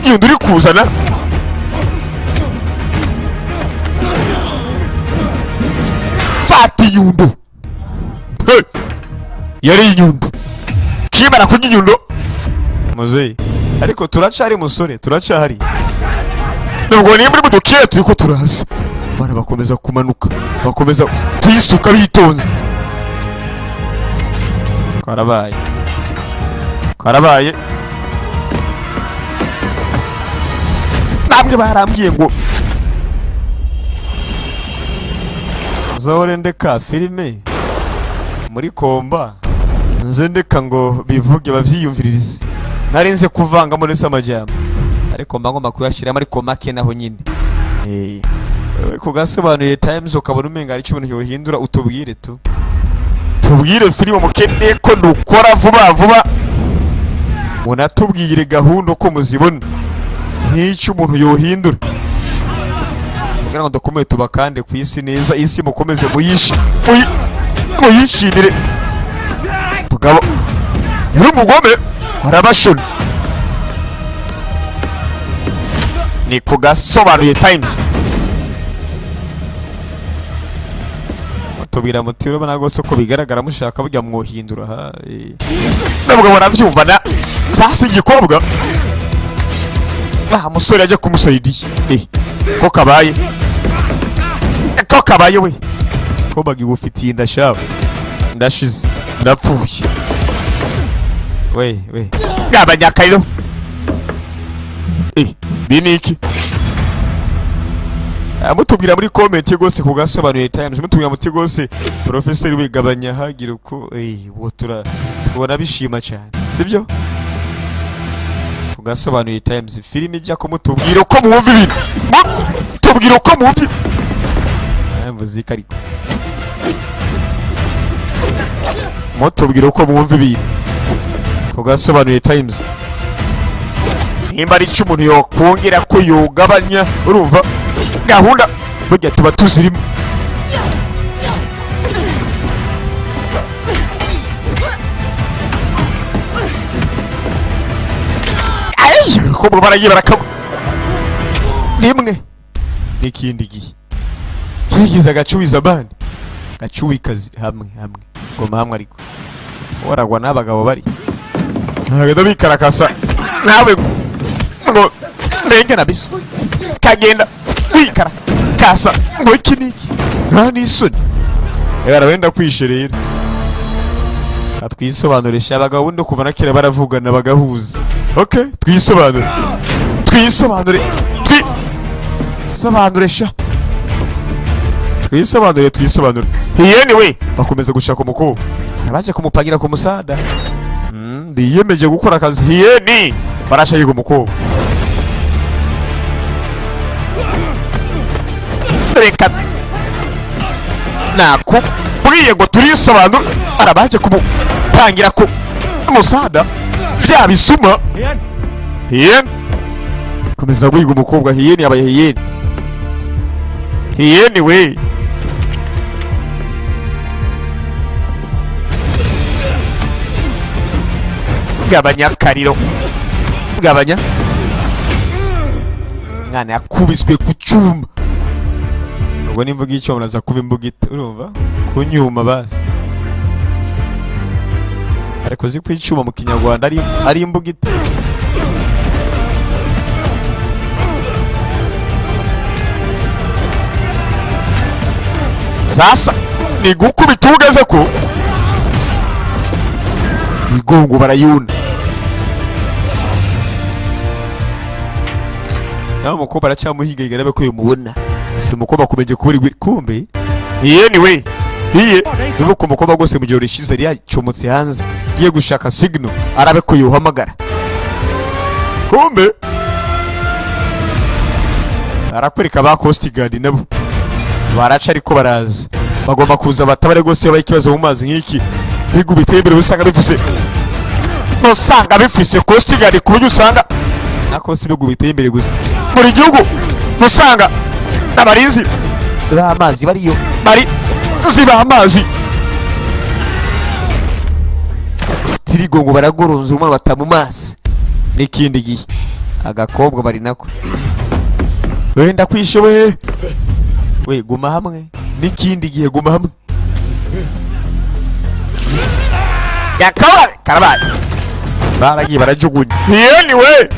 Yundi uri kuzana. Fati Nyundo. Hey. Yari Nyundo. Kimara kurya Nyundo. Muzeyi. Ariko turacari musore, turacari. Nubwo niyo muri mudukira turiko turaza. Bana bakomeza kumanuka. Bakomeza twisuka bitonze. Karabaye. Karabaye. Namwe barambwiye ngo Zahore ndeka filime muri komba nze ndeka ngo bivuge bavyiyumviririze narinze kuvanga muri samajyamba ariko mba ngomba kuyashiramo ariko make naho nyine kugasobanuye times ukabona umenga ari cyubuntu yohindura utubwire tubwire filime mukeneye ko dukora vuba munatubwire gahunda ko muzibona nk'icyo umuntu yohindura kugira ngo dukomeye tubakande ku isi neza isi mukomeze muyishimire mugabo yari umugome warabashona ni kugasobanuye times tubwira muti urabona gose ko bigaragara mushaka burya mwohindura nabwo baravyumva na sasa igikobwa musore ajya kumusaidiye ko kabaye we ko bagi gufitiye ndashaba ndashize ndapfuye we gabanyakariro biniki mutubwira muri comment gose kugasobanuye times mutubwira muti gose professor wigabanya hagira uko wo tubona bishima cyane sibyo kugasobanuye times filime ijya kumutubwira uko muwumva ibintu tubwira uko muwumva muzika ariko mutubwira uko muwumva ibintu kugasobanuye times nimba ari cyo umuntu yokongera ko yogabanya urumva gahunda burya tuba tuzirimo ko baragiye barakaba rimwe n'ikindi gihe higize agacubiza bandi gacuwikazi hamwe ngoma hamwe ariko waragwa n'abagabo bari ntabwo bikarakasa nawe ngo ndenge nabiso kagenda wikara kasa ngo iki niki nta n'isoni wenda kwisherera twisobanurisha abagabo bundi kuva na kera baravugana bagahuza okay twisobanure anyway bakomeza gushaka umukobwa baje kumupangira ku musada biyemeje gukora akazi hiyeni barashayiga umukobwa reka nakubwiye ngo turisobanure arabaje kumupangira ku musada byabisuma hiyeni komeza guhiga umukobwa hiyeni yabaye hiyeni we gabanya kariro gabanya mwana yakubiswe ku cyuma ubwo nimvuga icyo muraza kuba imbugita urumva kunyuma basi ariko zikwi icyuma mu kinyarwanda ari imbugita sasa ni gukubita ugeze ko igongo barayunda nawe umukobwa aracyamuhiga igarabe ko yumubona si umukobwa kumenye kubura kumbe anyway niba ku mukobwa rwose mu gihe urishize yari yacomotse hanze giye gushaka signal arabe ko yuhamagara kumbe arakwereka ba Coast Guard nabo baraca ariko baraza bagomba kuza batabare gose yabaye ikibazo mu mazi nk'iki bigu biteye imbere usanga bifise usanga bifise kostigari ku buryo usanga nako si bigu biteye imbere gusa muri gihugu usanga n'abarinzi b'amazi bariyo bari ziba amazi tirigongo baragoronza umwana batamu mazi n'ikindi gihe agakobwa bari nako wenda kwishoboye we guma hamwe n'ikindi gihe guma hamwe yakaba karabaye baragiye barajugunya anyway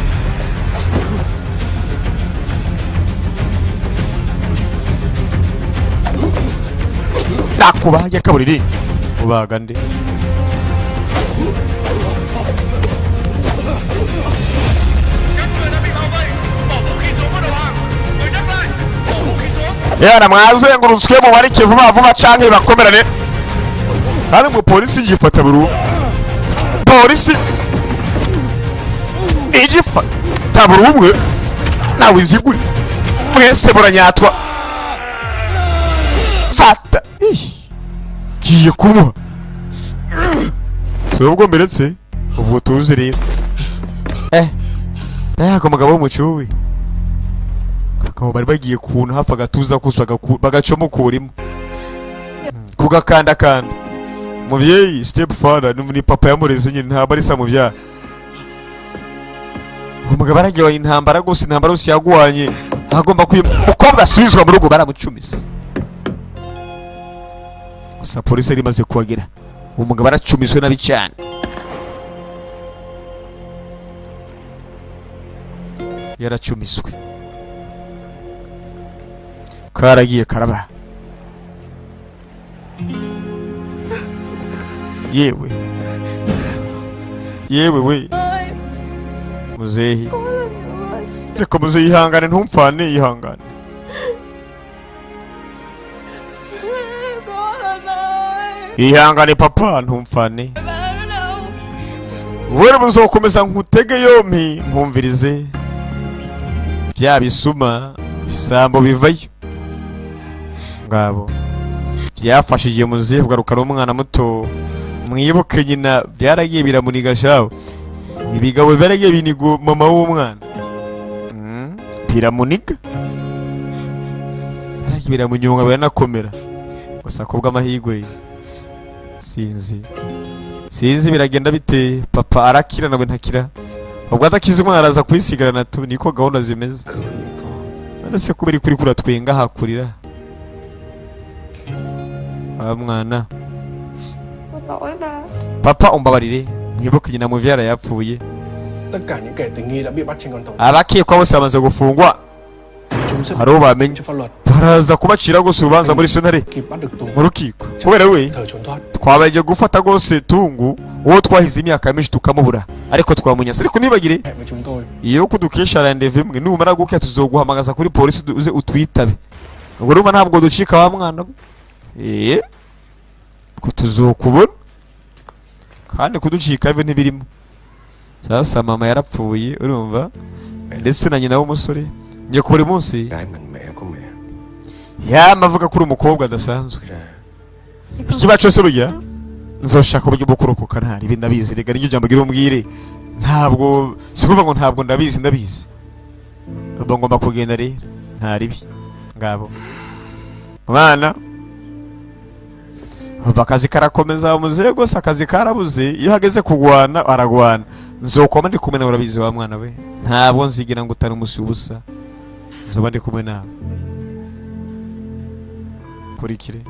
takubaye kaburiri ubaga nde yana mwazengurutswe mu bari vuba vuba canke bakomerane hari mu polisi gifata buru polisi igifata buru umwe nawe iziguri mwese buranyatwa fata giye kumuha sobwo mberetse ubwo tuzi rero nako mugabo w'umucuwe kakao bari bagiye kuntu hafa gatuza kuswaga bagacoma kurimo kugakanda kanda muvyeyi step father ni papa yamureze nyine nta bari sa muvya umugabo aragiye intambara gose intambara yose yagwanye agomba umukobwa asubizwa mu rugo baramucumisa gusa polisi ari maze kuhagera umugabo aracumiswe nabi cyane yaracumiswe karagiye karaba yewe we muzehi reka muzehi ihangane ntumfane ihangane ihangane papa ntumfane wewe muzokomeza nkutege yompi nkumvirize bya bisuma bisambo bivayo ngabo byafashije muzehe kugarukana umwana muto mwibuke nyina byaragiye biramuniga shaho ibigabo byaragiye binigo mama w'umwana biramuniga byaragiye biramunyonga biranakomera gusa kubwa amahigwe sinzi biragenda bite papa arakira nawe ntakira ubwo adakize umwana araza kwisigarana tu niko gahunda zimeze ndetse kubera kuri kuratwenga hakurira mwana papa umbabarire nkibuke nyina muvyara yapfuye abakekwa bose bamaze gufungwa haro bamenye baraza kubacira gose urubanza muri sentare mu rukiko kubera we twabaye gufata gose tungu uwo twahize imyaka myinshi tukamubura ariko twamunyasa ariko nibagire iyo kudukesha rendezvous imwe numara guke tuzoguhamagaza kuri polisi uze utwitabe ubwo ruma ntabwo ducika wa mwana ko tuzokubona kandi kuducika bive ntibirimo sasa mama yarapfuye urumva ndetse na nyina w'umusore ngiye ku buri munsi yamavuga kuri umukobwa adasanzwe ikiba cyose burya nzoshaka uburyo bwo kurokoka ntari ibi ndabizi rega n'iryo jambo gira umbwire ntabwo sikuvuga ngo ntabwo ndabizi ubwo ngomba kugenda rero ntaribi ngabo mwana bakazi karakomeza muzehe gose akazi karabuze iyo hageze kugwana aragwana nzokoma ndi kumena urabizi wa mwana we ntabwo nzigira ngo utari umusi ubusa nzoba ndi kumwe nawe kurikire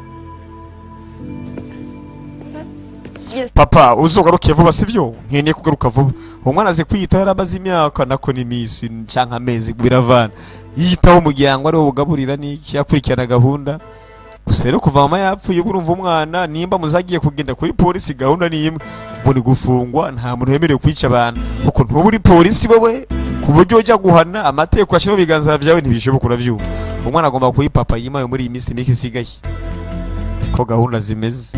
papa uzogaruke vuba sivyo nkene kugaruka vuba umwana aze kwiyita yarabaze imyaka nako ni misi canka amezi biravana yitaho umuryango ari ubugaburira niki akurikirana gahunda gusa rero kuva mama yapfuye burumva umwana nimba muzagiye kugenda kuri polisi gahunda ni imwe muri gufungwa nta muntu yemerewe kwica abantu kuko ntuburi polisi wowe ku buryo ujya guhana amateko ashimo biganza byawe ntibishoboka urabyumva umwana agomba kuyipapa yimaye muri iyi minsi niki isigaye ko gahunda zimeze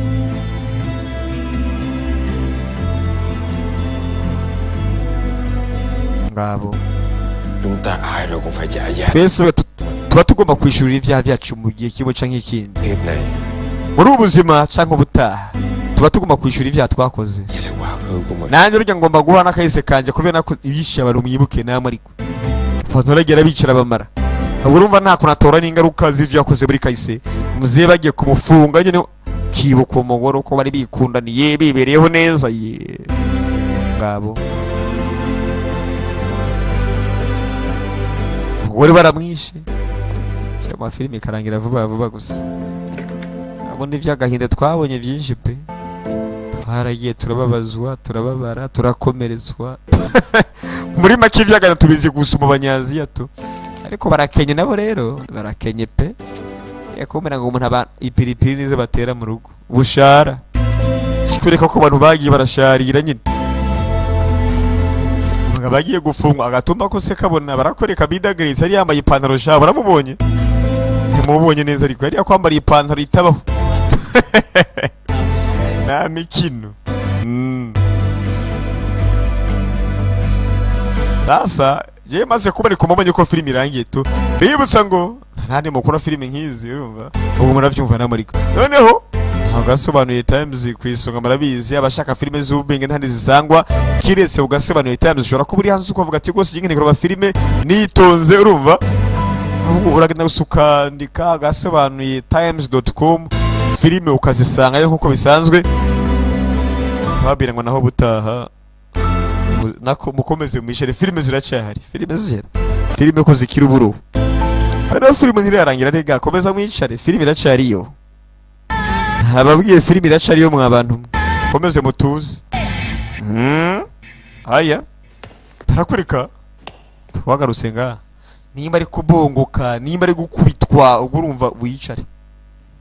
ngabo twese tuba tugomba kwishurira ibyaha byacu mu gihe kimwe canke ikindi muri ubu buzima cyangwa ubutaha tuba tugomba kwishyura ibyaha twakoze. Vậy là quá khứ của mình. Nanjye urya ngomba guha n'akahise kanje kubera ko ibishyira abantu mwibuke namwe ariko abantu baragera bicara bamara. Ahubwo urumva nta kunatora n'ingaruka z'ivyo yakoze muri kahise. Muziye bagiye kumufunga nyine kibuka umugore ko bari bikundaniye bibereyeho neza ye ngabo. Umugore baramwishe. Cyama filime karangira vuba vuba gusa. Abo ni by'agahinda twabonye byinshi pe. Haragiye turababazwa, turababara, turakomerezwa. Muri make ibyagana tubizi gusa mu banyaziya to. Ariko barakenye nabo rero, barakenye pe. Yakomera ngo umuntu aba ipiripiri nize batera mu rugo. Bushara. Shikureka ko abantu bagiye barasharira nyine. Mga bagiye gufungwa agatumba ko se kabona barakoreka bidagaritse ari yambaye ipantaro sha baramubonye. Ntimubonye neza ariko yari yakwambara ipantaro itabaho. Na mikino. Sasa je maze kubari kumubonye ko filime irangiye to bibutsa ngo ntane mukora filime nkizi urumva ubu muravyumva namariko noneho agasobanuye Times kwisonga marabizi abashaka filime z'ubwenge ntandi zisangwa kiretse ugasobanuye Times ushobora kuburi hanze uko avuga ati gose jinge nikora filime nitonze urumva uragenda gusukandika agasobanuye times.com filime ukazisanga yo nkuko bisanzwe babira ngo naho butaha nako mukomeze mwishere filime ziracyahari filime ko zikira uburo hano filime ntirarangira rega komeza mwicare filime iracyari yo ababwiye filime iracyari yo mwa bantu komeze mutuze haya tarakurika twagarutse nga nimba ari kubongoka nimba ari gukubitwa ubwo urumva wicare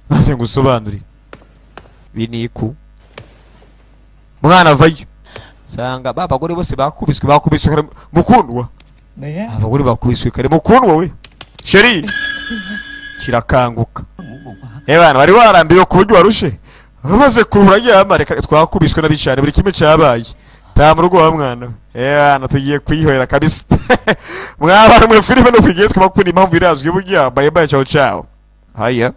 maze ngusobanurire biniku mwana vayo sanga babagore bose bakubiswe kare mukundwa abagore bakubiswe kare mukundwa we sheri kirakanguka bana bari warambiwe ku buryo warushe bamaze kurura yama reka twakubiswe nabicane buri kimwe cyabaye ta mu rugo wa mwana bana tugiye kwihorera kabisa mwaba mwe filime no kwigiye twakunda impamvu irazwe burya bye bye ciao ciao haya